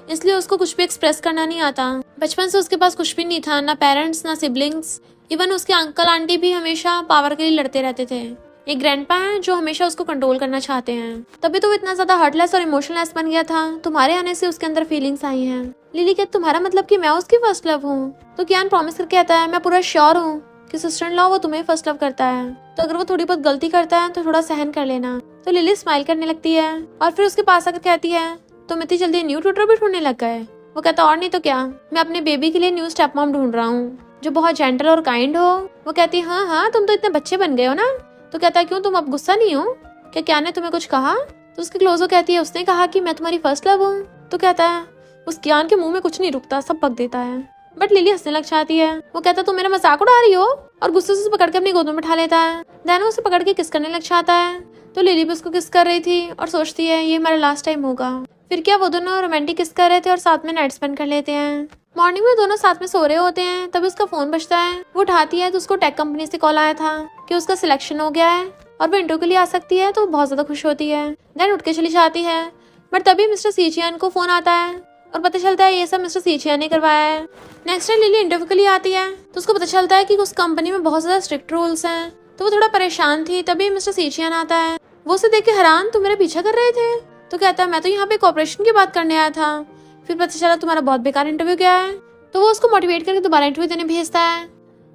इसलिए उसको कुछ भी एक्सप्रेस करना नहीं आता। बचपन से उसके पास कुछ भी नहीं था, ना पेरेंट्स ना सिबलिंग्स, इवन उसके अंकल आंटी भी हमेशा पावर के लिए लड़ते रहते थे। एक ग्रैंडपा है जो हमेशा उसको कंट्रोल करना चाहते हैं, तभी तो वो इतना ज्यादा हार्टलेस और इमोशनलेस बन गया था। तुम्हारे आने से उसके अंदर फीलिंग्स आई हैं। लिली कहती तुम्हारा मतलब कि मैं उसकी फर्स्ट लव हूँ? तो कियान प्रॉमिस करके कहता है मैं पूरा श्योर हूँ कि सिस्टर इन लॉ वो तुम्हें फर्स्ट लव करता है, तो अगर वो थोड़ी बहुत गलती करता है तो थोड़ा सहन कर लेना। तो लिली स्माइल करने लगती है और फिर उसके पास आकर कहती है तुम इतनी जल्दी न्यू ट्यूटर भी ढूंढने लग गए? वो कहता और नहीं तो क्या, मैं अपने बेबी के लिए न्यू स्टेप मॉम ढूंढ रहा हूँ जो बहुत जेंटल और काइंड हो। वो कहती है हाँ तुम तो इतने बच्चे बन गए हो ना। तो कहता है क्यों तुम अब गुस्सा नहीं हो? क्या ने तुम्हें कुछ कहा? तो उसकी क्लोज हो कहती है उसने कहा कि मैं तुम्हारी फर्स्ट लव हूँ। तो कहता है उस कियान के मुंह में कुछ नहीं रुकता, सब बक देता है। बट लिली हंसने लग जाती है। वो कहता तुम मेरा मजाक उड़ा रही हो, और गुस्से से पकड़ के अपनी गोद में बैठा लेता है। देन उसे पकड़ के किस करने लग जाता है। तो लिली भी उसको किस कर रही थी और सोचती है ये हमारा लास्ट टाइम होगा। फिर क्या वो दोनों रोमांटिक किस कर रहे थे और साथ में नाइट स्पेंड कर लेते हैं। मॉर्निंग में दोनों साथ में सो रहे होते हैं, तभी उसका फोन बजता है। वो उठाती है तो उसको टेक कंपनी से कॉल आया था कि उसका सिलेक्शन हो गया है और वो इंटरव्यू के लिए आ सकती है, तो बहुत ज्यादा खुश होती है। देन उठ के चली जाती है, बट तभी मिस्टर सीचियन को फोन आता है और पता चलता है ये सब मिस्टर सीचियन ने करवाया है। नेक्स्ट टाइम लिली इंटरव्यू के लिए आती है तो उसको पता चलता है कि उस कंपनी में बहुत ज्यादा स्ट्रिक्ट रूल्स हैं, तो वो थोड़ा परेशान थी। तभी मिस्टर सीचियन आता है, वो उसे देख के हैरान तुम मेरा पीछा कर रहे थे? तो कहता है मैं तो यहाँ पे कॉर्पोरेशन की बात करने आया था। फिर पता चला तुम्हारा बहुत बेकार इंटरव्यू गया है। तो वो उसको मोटिवेट करके दोबारा इंटरव्यू देने भेजता है,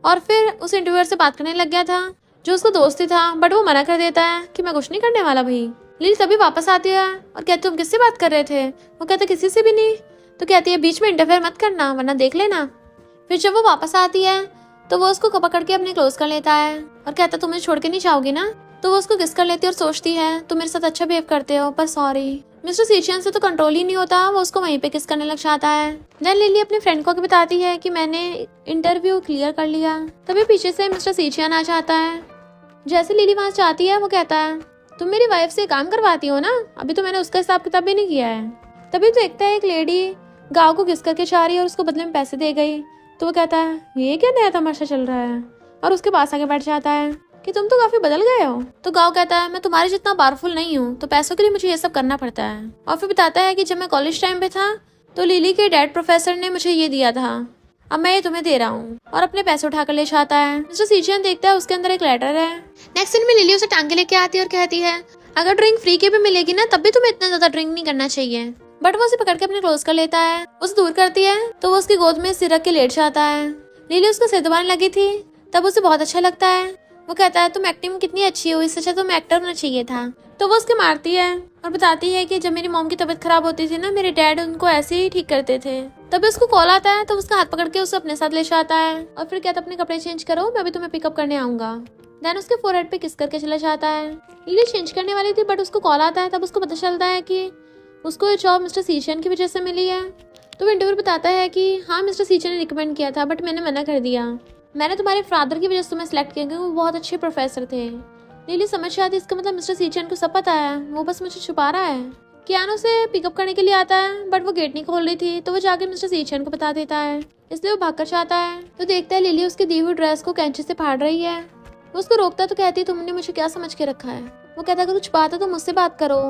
और फिर उस इंटरव्यूअर से बात करने लग गया था जो उसको दोस्ती था, बट वो मना कर देता है कि मैं कुछ नहीं करने वाला भाई। लिली तभी वापस आती है और कहती तुम किससे बात कर रहे थे? वो कहता किसी से भी नहीं। तो कहती है बीच में इंटरफेयर मत करना वरना देख लेना। फिर जब वो वापस आती है तो वो उसको पकड़ के अपने क्लोज कर लेता है और कहता तुम मुझे छोड़ के नहीं जाओगी ना। तो वो उसको किस कर लेती है और सोचती है तुम मेरे साथ अच्छा बिहेव करते हो पर सॉरी। मिस्टर सीचियन से तो कंट्रोल ही नहीं होता, वो उसको वहीं पे किस करने लग जाता है। देन लिली अपनी फ्रेंड को बताती है कि मैंने इंटरव्यू क्लियर कर लिया। तभी पीछे से मिस्टर सीचियन आ जाता है। जैसे लिली वहां से आती है वो कहता है तुम मेरी वाइफ से काम करवाती हो ना, अभी तो मैंने उसका हिसाब किताब भी नहीं किया है। तभी तो देखता है एक लेडी गाँव को किस करके चाह रही है और उसको बदले में पैसे दे गई। तो वो कहता है ये क्या नया तमाशा चल रहा है, और उसके पास आके बैठ जाता है कि तुम तो काफी बदल गए हो। तो गाँव कहता है मैं तुम्हारे जितना पावरफुल नहीं हूँ, तो पैसों के लिए मुझे ये सब करना पड़ता है। और फिर बताता है कि जब मैं कॉलेज टाइम पे था तो लिली के डैड प्रोफेसर ने मुझे ये दिया था, अब मैं ये तुम्हें दे रहा हूँ, और अपने पैसे उठाकर ले जाता है। मिस्टर सीचियन देखता है उसके अंदर एक लेटर है। नेक्स्ट सीन में लिली उसे टांगे लेके आती है और कहती है अगर ड्रिंक फ्री के भी मिलेगी ना तब भी तुम्हें इतना ज्यादा ड्रिंक नहीं करना चाहिए। बट वो उसे पकड़ के अपने क्लोज कर लेता है, उसे दूर करती है तो वो उसकी गोद में सिर रख के लेट जाता है। लिली उसको सिर दबाने लगी थी, तब उसे बहुत अच्छा लगता है। वो कहता है तुम एक्टिंग में कितनी अच्छी हो, इससे अच्छा तुम्हें एक्टर होना चाहिए था। तो वो उसके मारती है और बताती है कि जब मेरी मॉम की तबीयत खराब होती थी ना, मेरे डैड उनको ऐसे ही ठीक करते थे। तभी उसको कॉल आता है तो उसका हाथ पकड़ के उसे अपने साथ ले जाता है और फिर कहता अपने कपड़े चेंज करो, मैं अभी तुम्हें पिकअप करने आऊंगा। देन उसके फोरहेड पे किस करके चला जाता है। लिली चेंज करने वाली थी बट उसको कॉल आता है, तब उसको पता चलता है कि उसको ये जॉब मिस्टर सीचियन की वजह से मिली है। तो वो इंटरव्यू बताता है कि हाँ मिस्टर सीचियन ने रिकमेंड किया था बट मैंने मना कर दिया। मैंने तुम्हारे फादर की वजह से तुम्हें सेलेक्ट किया क्योंकि वो बहुत अच्छे प्रोफेसर थे। लिली समझ जाती इसका मतलब मिस्टर सीचियन को सब पता है, वो बस मुझे छुपा रहा है। कियानो से पिकअप करने के लिए आता है बट वो गेट नहीं खोल रही थी, तो वो जाके मिस्टर सीचियन को बता देता है, इसलिए वो भागकर जाता है। तो देखता है लिली उसकी दी हुई ड्रेस को कैंची से फाड़ रही है। वो उसको रोकता है तो कहती है तुमने मुझे क्या समझ के रखा है। वो कहता है अगर कुछ छुपाता तो मुझसे बात करो,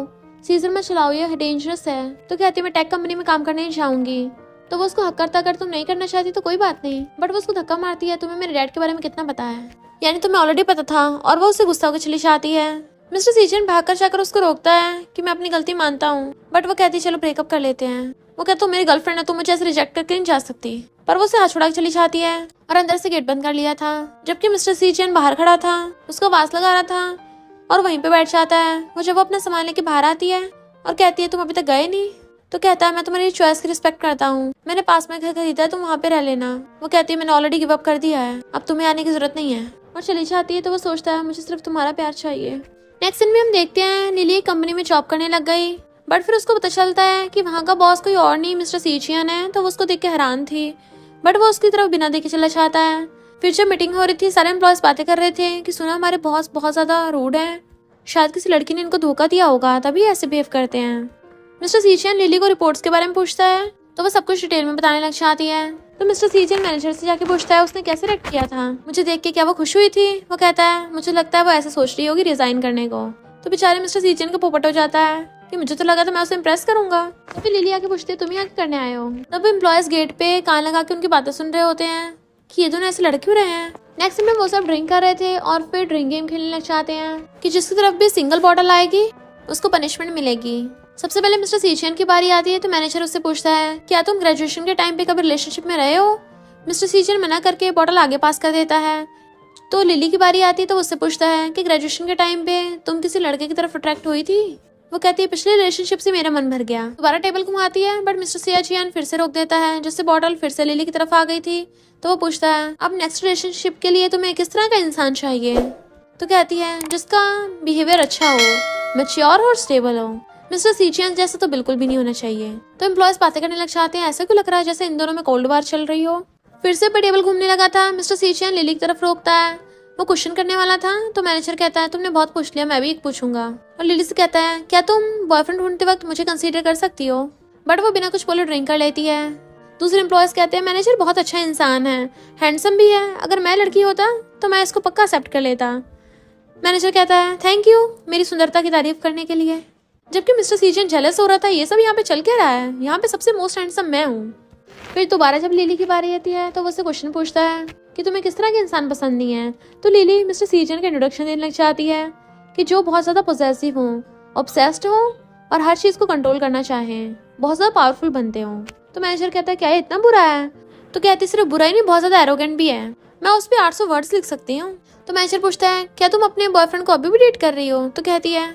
सीजन में चलाओ, ये डेंजरस है। तो कहती है मैं टेक कंपनी में काम करने नहीं जाऊंगी। तो वो उसको हक करता अगर तुम नहीं करना चाहती तो कोई बात नहीं, बट वो उसको धक्का मारती है तुम्हें मेरे डैड के बारे में कितना पता है, यानी तुम्हें ऑलरेडी पता था, और वो उससे गुस्सा होकर चली जाती है। मिस्टर सीचियन भागकर जाकर उसको रोकता है कि मैं अपनी गलती मानता हूँ, बट वो कहती है चलो ब्रेकअप कर लेते हैं। वो कहता तुम मेरी गर्लफ्रेंड है, तुम मुझे ऐसे रिजेक्ट करके नहीं जा सकती, पर वो उसे हाथ छुड़ा के चली जाती है और अंदर से गेट बंद कर लिया था। जबकि मिस्टर सीचियन बाहर खड़ा था, उसको आवाज लगा रहा था और वहीं पे बैठ जाता है। वो जब वो अपना सामान लेके बाहर आती है और कहती है तुम अभी तक गए नहीं, तो कहता है मैं तुम्हारी चॉइस की रिस्पेक्ट करता हूँ, मैंने पास में घर खरीदा है, तुम वहाँ पे रह लेना। वो कहती है मैंने ऑलरेडी गिव अप कर दिया है, अब तुम्हें आने की जरूरत नहीं है, और चली जाती है। तो वो सोचता है मुझे सिर्फ तुम्हारा प्यार चाहिए। नेक्स्ट सीन में हम देखते हैं लिली एक कंपनी में जॉब करने लग गई, बट फिर उसको पता चलता है कि वहाँ का बॉस कोई और नहीं मिस्टर सीचियन है। तो वो उसको देख के हैरान थी, बट वो उसकी तरफ बिना देखे चला जाता है। फिर जब मीटिंग हो रही थी सारे एम्प्लॉयज बातें कर रहे थे कि सुना हमारे बॉस बहुत ज्यादा रूड है, शायद किसी लड़की ने इनको धोखा दिया होगा तभी ऐसे बिहेव करते हैं। मिस्टर सीचियन लिली को रिपोर्ट्स के बारे में पूछता है तो वो सब कुछ डिटेल में बताने लग जाती है। तो मिस्टर सीचियन मैनेजर से जाके पूछता है उसने कैसे रिएक्ट किया था, मुझे देख के क्या वो खुश हुई थी। वो कहता है मुझे लगता है वो ऐसे सोच रही होगी रिजाइन करने को। तो बेचारे मिस्टर सीचियन को पोपट हो जाता है कि मुझे तो लगा था मैं उसे इम्प्रेस करूंगा। तो फिर लिली आके पूछती है तुम यहाँ करने आए हो। तब एम्प्लॉयज गेट पे कान लगा के उनकी बातें सुन रहे होते हैं कि ये दोनों ऐसे लड़ क्यों रहे हैं। नेक्स्ट में वो सब ड्रिंक कर रहे थे और फिर ड्रिंक गेम खेलने लग जाते हैं कि जिसकी तरफ भी सिंगल बॉटल आएगी उसको पनिशमेंट मिलेगी। सबसे पहले मिस्टर सीचियन की बारी आती है तो मैनेजर उससे पूछता है क्या तुम ग्रेजुएशन के टाइम पे कभी रिलेशनशिप में रहे हो। मिस्टर सीचियन मना करके बॉटल आगे पास कर देता है। तो लिली की बारी आती है तो उससे पूछता है कि ग्रेजुएशन के टाइम पे तुम किसी लड़के की तरफ अट्रैक्ट हुई थी। वो कहती है पिछले रिलेशनशिप से मेरा मन भर गया। दोबारा टेबल घुमाती है बट मिस्टर सीचियन फिर से रोक देता है, जिससे बॉटल फिर से लिली की तरफ आ गई थी। तो वो पूछता है अब नेक्स्ट रिलेशनशिप के लिए तुम्हें किस तरह का इंसान चाहिए। तो कहती है जिसका बिहेवियर अच्छा हो, मैच्योर और स्टेबल हो। मिस्टर सीचियन जैसा तो बिल्कुल भी नहीं होना चाहिए। तो एम्प्लॉयज बातें करने लग जाते हैं, ऐसा क्यों लग रहा है जैसे इन दोनों में कोल्ड वार चल रही हो। फिर से टेबल घूमने लगा था। मिस्टर सीचियन लिली की तरफ रोकता है, वो क्वेश्चन करने वाला था तो मैनेजर कहता है तुमने बहुत पूछ लिया, मैं भी एक पूछूंगा। और लिली से कहता है क्या तुम बॉयफ्रेंड ढूंढते वक्त मुझे कंसीडर कर सकती हो। बट वो बिना कुछ बोले ड्रिंक कर लेती है। दूसरे एम्प्लॉयज कहते हैं मैनेजर बहुत अच्छा इंसान है, हैंडसम भी है, अगर मैं लड़की होता तो मैं इसको पक्का एक्सेप्ट कर लेता। मैनेजर कहता है थैंक यू मेरी सुंदरता की तारीफ करने के लिए। जबकि मिस्टर सीचियन जेलस हो रहा था, ये सब यहाँ पे चल क्या रहा है, यहाँ पे सबसे मोस्ट हैंडसम मैं हूँ। फिर दोबारा जब लिली की बारी आती है तो वो उससे क्वेश्चन पूछता है कि तुम्हें किस तरह के इंसान पसंद नहीं है। तो लिली मिस्टर सीचियन का इंट्रोडक्शन देने लग जाती है कि जो बहुत ज्यादा पोजेसिव हो, ऑब्सेस्ड हो और हर चीज को कंट्रोल करना चाहें, बहुत ज्यादा पावरफुल बनते हो। तो मैनेजर कहता है क्या ये इतना बुरा है। तो कहती सिर्फ बुरा ही नहीं बहुत ज्यादा एरोगेंट भी है, मैं उस पर 800 वर्ड्स लिख सकती हूँ। तो मैनेजर पूछता है क्या तुम अपने बॉयफ्रेंड को अभी भी डेट कर रही हो। तो कहती है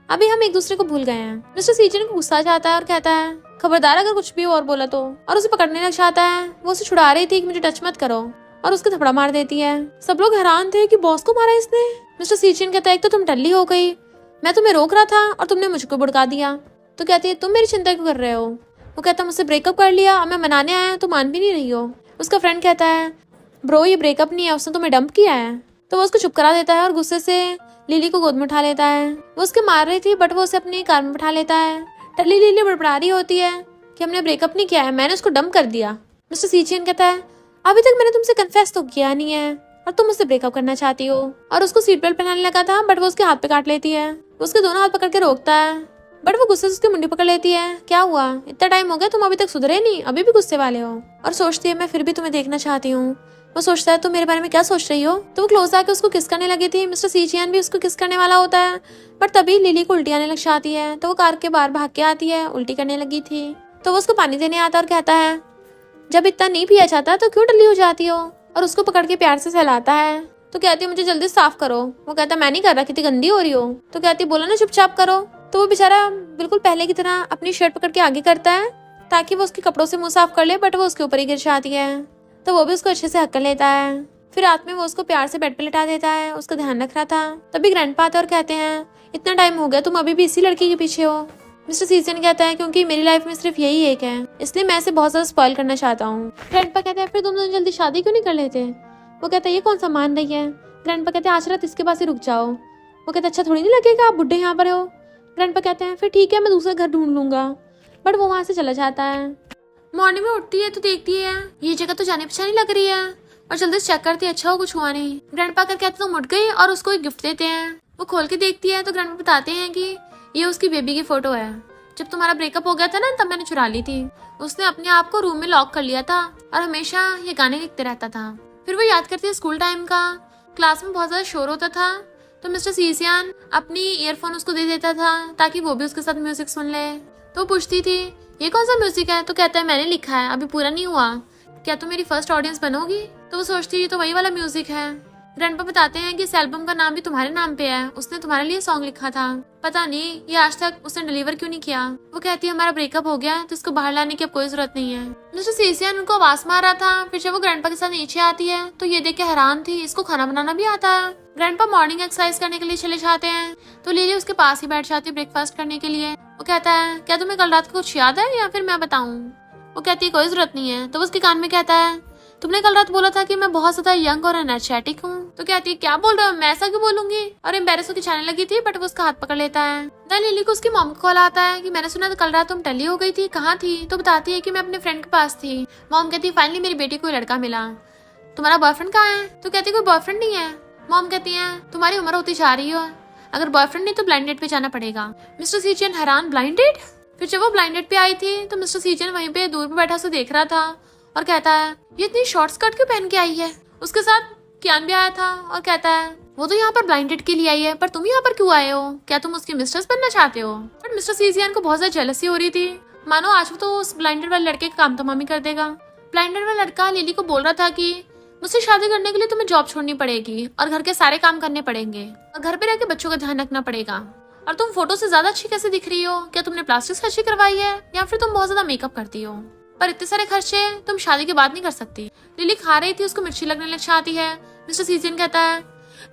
अभी हम एक दूसरे को भूल गए हैं। मिस्टर सीचियन को गुस्सा आता है और कहता है खबरदार अगर कुछ भी और बोला तो, और उसे पकड़ने लग जाता है। वो उसे छुड़ा रही थी कि मुझे टच मत करो और उसके थपड़ा मार देती है। सब लोग हैरान थे कि बॉस को मारा इसने। मिस्टर सीचियन कहता है एक तो तुम टल्ली हो गई, मैं तुम्हें रोक रहा था और तुमने मुझको भड़का दिया। तो कहती है तुम मेरी चिंता क्यों कर रहे हो। वो कहता है मुझसे ब्रेकअप कर लिया, अब मैं मनाने आया तो मान भी नहीं रही हो। उसका फ्रेंड कहता है ब्रो ये ब्रेकअप नहीं है, उसने तुम्हें डंप किया है। तो वो उसको चुप करा देता है और गुस्से से लिली को गोद में उठा लेता है। वो उसके मार रही थी बट वो उसे अपनी कार में बैठा लेता है। टल्ली लिली बड़बड़ा रही होती है कि हमने ब्रेकअप नहीं किया है, मैंने उसको डंप कर दिया। मिस्टर सीचियन कहता है अभी तक मैंने तुमसे कन्फेस तो किया नहीं है और तुम मुझसे ब्रेकअप करना चाहती हो। और उसको सीट बेल्ट पहनाने लगा था बट वो उसके हाथ पे काट लेती है। वो उसके दोनों हाथ पकड़ के रोकता है बट वो गुस्से से उसकी मुंडी पकड़ लेती है। क्या हुआ, इतना टाइम हो गया, तुम अभी तक सुधरे नहीं, अभी भी गुस्से वाले हो। और सोचती है मैं फिर भी तुम्हें देखना चाहती हूँ। वो सोचता है तुम मेरे बारे में क्या सोच रही हो। तो वो क्लोज आके उसको किस करने लगी थी। मिस्टर सीचियन भी उसको किस करने वाला होता है बट तभी लिली को उल्टी आने लग जाती है। तो वो कार के बाहर भाग के आती है, उल्टी करने लगी थी। तो वो उसको पानी देने आता है और कहता है जब इतना नहीं पिया जाता तो क्यों डली हो जाती हो। और उसको पकड़ के प्यार से सहलाता है। तो कहती है मुझे जल्दी साफ करो। वो कहता मैं नहीं कर रहा, कितनी गंदी हो रही हो। तो कहती बोला ना चुपचाप करो। तो वो बेचारा बिल्कुल पहले की तरह अपनी शर्ट पकड़ के आगे करता है ताकि वो उसके कपड़ों से मुंह साफ कर ले बट वो उसके ऊपर ही गिर जाती है। तो वो भी उसको अच्छे से हक कर लेता है। फिर रात में वो उसको प्यार से बेड पे लिटा देता है, उसका ध्यान रख रहा था। तभी ग्रैंडपा आते और कहते हैं इतना टाइम हो गया तुम अभी भी इसी लड़की के पीछे हो। मिस्टर सीजन कहता है क्योंकि मेरी लाइफ में सिर्फ यही एक है, इसलिए मैं इसे बहुत ज्यादा स्पॉइल करना चाहता हूँ। ग्रैंडपा कहते हैं फिर तुम दोनों जल्दी शादी क्यों नहीं कर लेते। वो कहता है ये कौन सा मान रही है। ग्रैंडपा कहते हैं आज रात इसके पास ही रुक जाओ। वो कहते अच्छा थोड़ी नहीं लगेगा आप बुढ़े यहाँ पर हो। ग्रैंडपा कहते हैं फिर ठीक है मैं दूसरा घर ढूंढ लूंगा। बट वो वहां से चला जाता है। मॉर्निंग में उठती है तो देखती है ये जगह तो जाने पहचानी लग रही है और जल्दी चेक करती है अच्छा हो कुछ हुआ नहीं। ग्रैंडपा कर कहते तुम उठ गई और उसको एक गिफ्ट देते हैं। वो खोल के देखती है तो ग्रैंडपा बताते हैं कि ये उसकी बेबी की फोटो है। जब तुम्हारा ब्रेकअप हो गया था ना तब मैंने चुरा ली थी। उसने अपने आप को रूम में लॉक कर लिया था और हमेशा ये गाने लिखते रहता था। फिर वो याद करती है स्कूल टाइम का, क्लास में बहुत ज्यादा शोर होता था तो मिस्टर सीसियान अपनी ईयरफोन उसको दे देता था ताकि वो भी उसके साथ म्यूजिक सुन ले। तो पूछती थी ये कौन सा म्यूजिक है। तो कहता है मैंने लिखा है, अभी पूरा नहीं हुआ, क्या तुम मेरी फर्स्ट ऑडियंस बनोगी। तो वो सोचती है तो वही वाला म्यूजिक है। ग्रैंडपा बताते हैं कि इस एल्बम का नाम भी तुम्हारे नाम पे है, उसने तुम्हारे लिए सॉन्ग लिखा था, पता नहीं ये आज तक उसने डिलीवर क्यों नहीं किया। वो कहती है हमारा ब्रेकअप हो गया तो इसको बाहर लाने की अब कोई जरूरत नहीं है। मिस्टर सीसियन उनको आवाज मार रहा था। फिर जब वो ग्रैंडपा के साथ नीचे आती है तो ये देख के हैरान थी, इसको खाना बनाना भी आता है। ग्रैंडपा मॉर्निंग एक्सरसाइज करने के लिए चले जाते हैं तो लिली उसके पास ही बैठ जाती है ब्रेकफास्ट करने के लिए। वो कहता है क्या तुम्हें कल रात को कुछ याद है या फिर मैं बताऊं। वो कहती है कोई जरूरत नहीं है। तो उसके कान में कहता है तुमने कल रात बोला था कि मैं बहुत ज्यादा यंग और एनर्जेटिक हूँ। तो कहती है क्या बोल रहे हो, मैं ऐसा क्यों बोलूंगी। और एम्बेरस होकर जाने लगी थी बट वो उसका हाथ पकड़ लेता है। देन लिली को उसकी मॉम का कॉल आता है कि मैंने सुना था कल रात तुम टल्ली हो गई थी, कहाँ थी। तो बताती है कि मैं अपने फ्रेंड के पास थी। मॉम कहती है फाइनली मेरी बेटी को लड़का मिला, तुम्हारा बॉयफ्रेंड कहाँ है। तो कहती है कोई बॉयफ्रेंड नहीं है। मॉम कहती है तुम्हारी उम्र होती जा रही है, अगर बॉयफ्रेंड नहीं तो ब्लाइंड डेट पे जाना पड़ेगा। मिस्टर सीचियन हैरान, ब्लाइंड डेट। फिर जब वो ब्लाइंड डेट पे आई थी तो मिस्टर सीचियन वहीं पे दूर पे बैठा उसे देख रहा था और कहता है ये इतनी शॉर्ट स्कर्ट क्यों पहन के आई है। उसके साथ कियान भी आया था और कहता है वो तो यहाँ पर ब्लाइंड डेट के लिए आई है पर तुम यहाँ पर क्यों आए हो, क्या तुम उसकी मिस्ट्रेस बनना चाहते हो। बट मिस्टर सीचियन को बहुत ज्यादा जेलसी हो रही थी, मानो आज तो उस ब्लाइंडेड वाले लड़के का काम तमामी कर देगा। ब्लाइंडेड वाला लड़का लिली को बोल रहा था कि मुझसे शादी करने के लिए तुम्हें जॉब छोड़नी पड़ेगी और घर के सारे काम करने पड़ेंगे और घर पे रह के बच्चों का ध्यान रखना पड़ेगा। और तुम फोटो से ज्यादा अच्छी कैसे दिख रही हो, क्या तुमने प्लास्टिक सर्जरी करवाई है या फिर तुम बहुत ज्यादा मेकअप करती हो, पर इतने सारे खर्चे तुम शादी के बाद नहीं कर सकती। लिली खा रही थी, उसको मिर्ची लगने लग जाती है। मिस्टर सीजन कहता है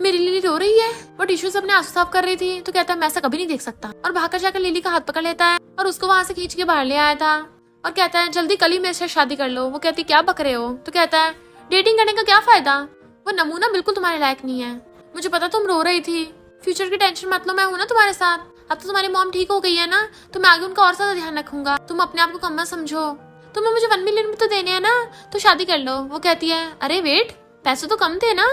मेरी लिली रो रही है, वो टिश्यू से अपने आंसू साफ कर रही थी। तो कहता है मैं ऐसा कभी नहीं देख सकता और भागकर जाकर लिली का हाथ पकड़ लेता है और उसको वहां से खींच के बाहर ले आया था और कहता है जल्दी कल ही मेरे से शादी कर लो। वो कहती क्या बक रहे हो। तो कहता है डेटिंग करने का क्या फायदा, वो नमूना बिल्कुल तुम्हारे लायक नहीं है। मुझे पता तुम रो रही थी, फ्यूचर की टेंशन मत लो, मैं हूं ना तुम्हारे साथ। अब तो तुम्हारी मॉम ठीक हो गई है ना, तो मैं आगे उनका और ज्यादा ध्यान रखूंगा। तुम अपने आप को कम मत समझो, तुम्हें मुझे 1 मिलियन भी तो देने हैं ना, तो शादी कर लो। वो कहती है अरे वेट, पैसे तो कम थे ना।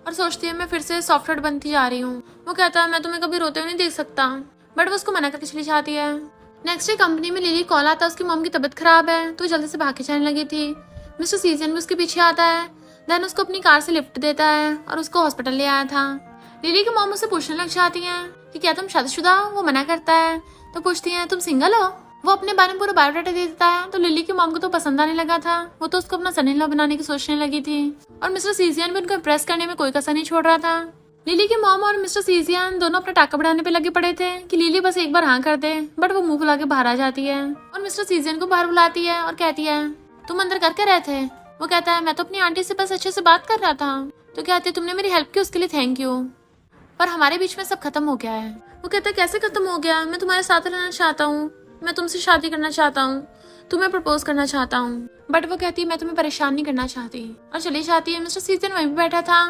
और सोचती है मैं फिर से सॉफ्टवेयर बनती जा रही हूँ। वो कहता है मैं तुम्हें कभी रोते हुए नहीं देख सकता, बट वो उसको मना करके चली जाती है। नेक्स्ट डे कंपनी में लिली कॉल आता है, उसकी मॉम की तबीयत खराब है तो जल्दी से भाग के जाने लगी थी। मिस्टर सीजन भी उसके पीछे आता है, देन उसको अपनी कार से लिफ्ट देता है और उसको हॉस्पिटल ले आया था। लिली की मॉम उससे पूछने लग जाती है कि क्या तुम शादीशुदा हो। वो मना करता है। तो पूछती है तुम सिंगल हो। वो अपने बारे में पूरा बायोडाटा दे देता है। तो लिली की मॉम को तो पसंद आने लगा था, वो तो उसको अपना सन इन लॉ बनाने की सोचने लगी थी और मिस्टर सीजियन भी उनको इम्प्रेस करने में कोई कसर नहीं छोड़ रहा था। लिली की मॉम और मिस्टर सीजियन दोनों अपना टाका बढ़ाने पे लगे पड़े थे कि लिली बस एक बार हाँ कर दे, बट वो मुंह फुला के बाहर आ जाती है और मिस्टर सीजियन को बाहर बुलाती है और कहती है तुम अंदर करके रहे थे। वो कहता है मैं तो अपनी आंटी से बस अच्छे से बात कर रहा था। तो कहती है तुमने मेरी हेल्प की, उसके लिए थैंक यू, पर हमारे बीच में सब खत्म हो गया है। वो कहता है कैसे खत्म हो गया, मैं तुम्हारे साथ रहना चाहता हूँ। मैं तुमसे शादी करना चाहता हूँ, तुम्हें प्रपोज करना चाहता हूँ। बट वो कहती है मैं तुम्हें परेशान नहीं करना चाहती और चली जाती है। मिस्टर सीजन वहीं पे बैठा था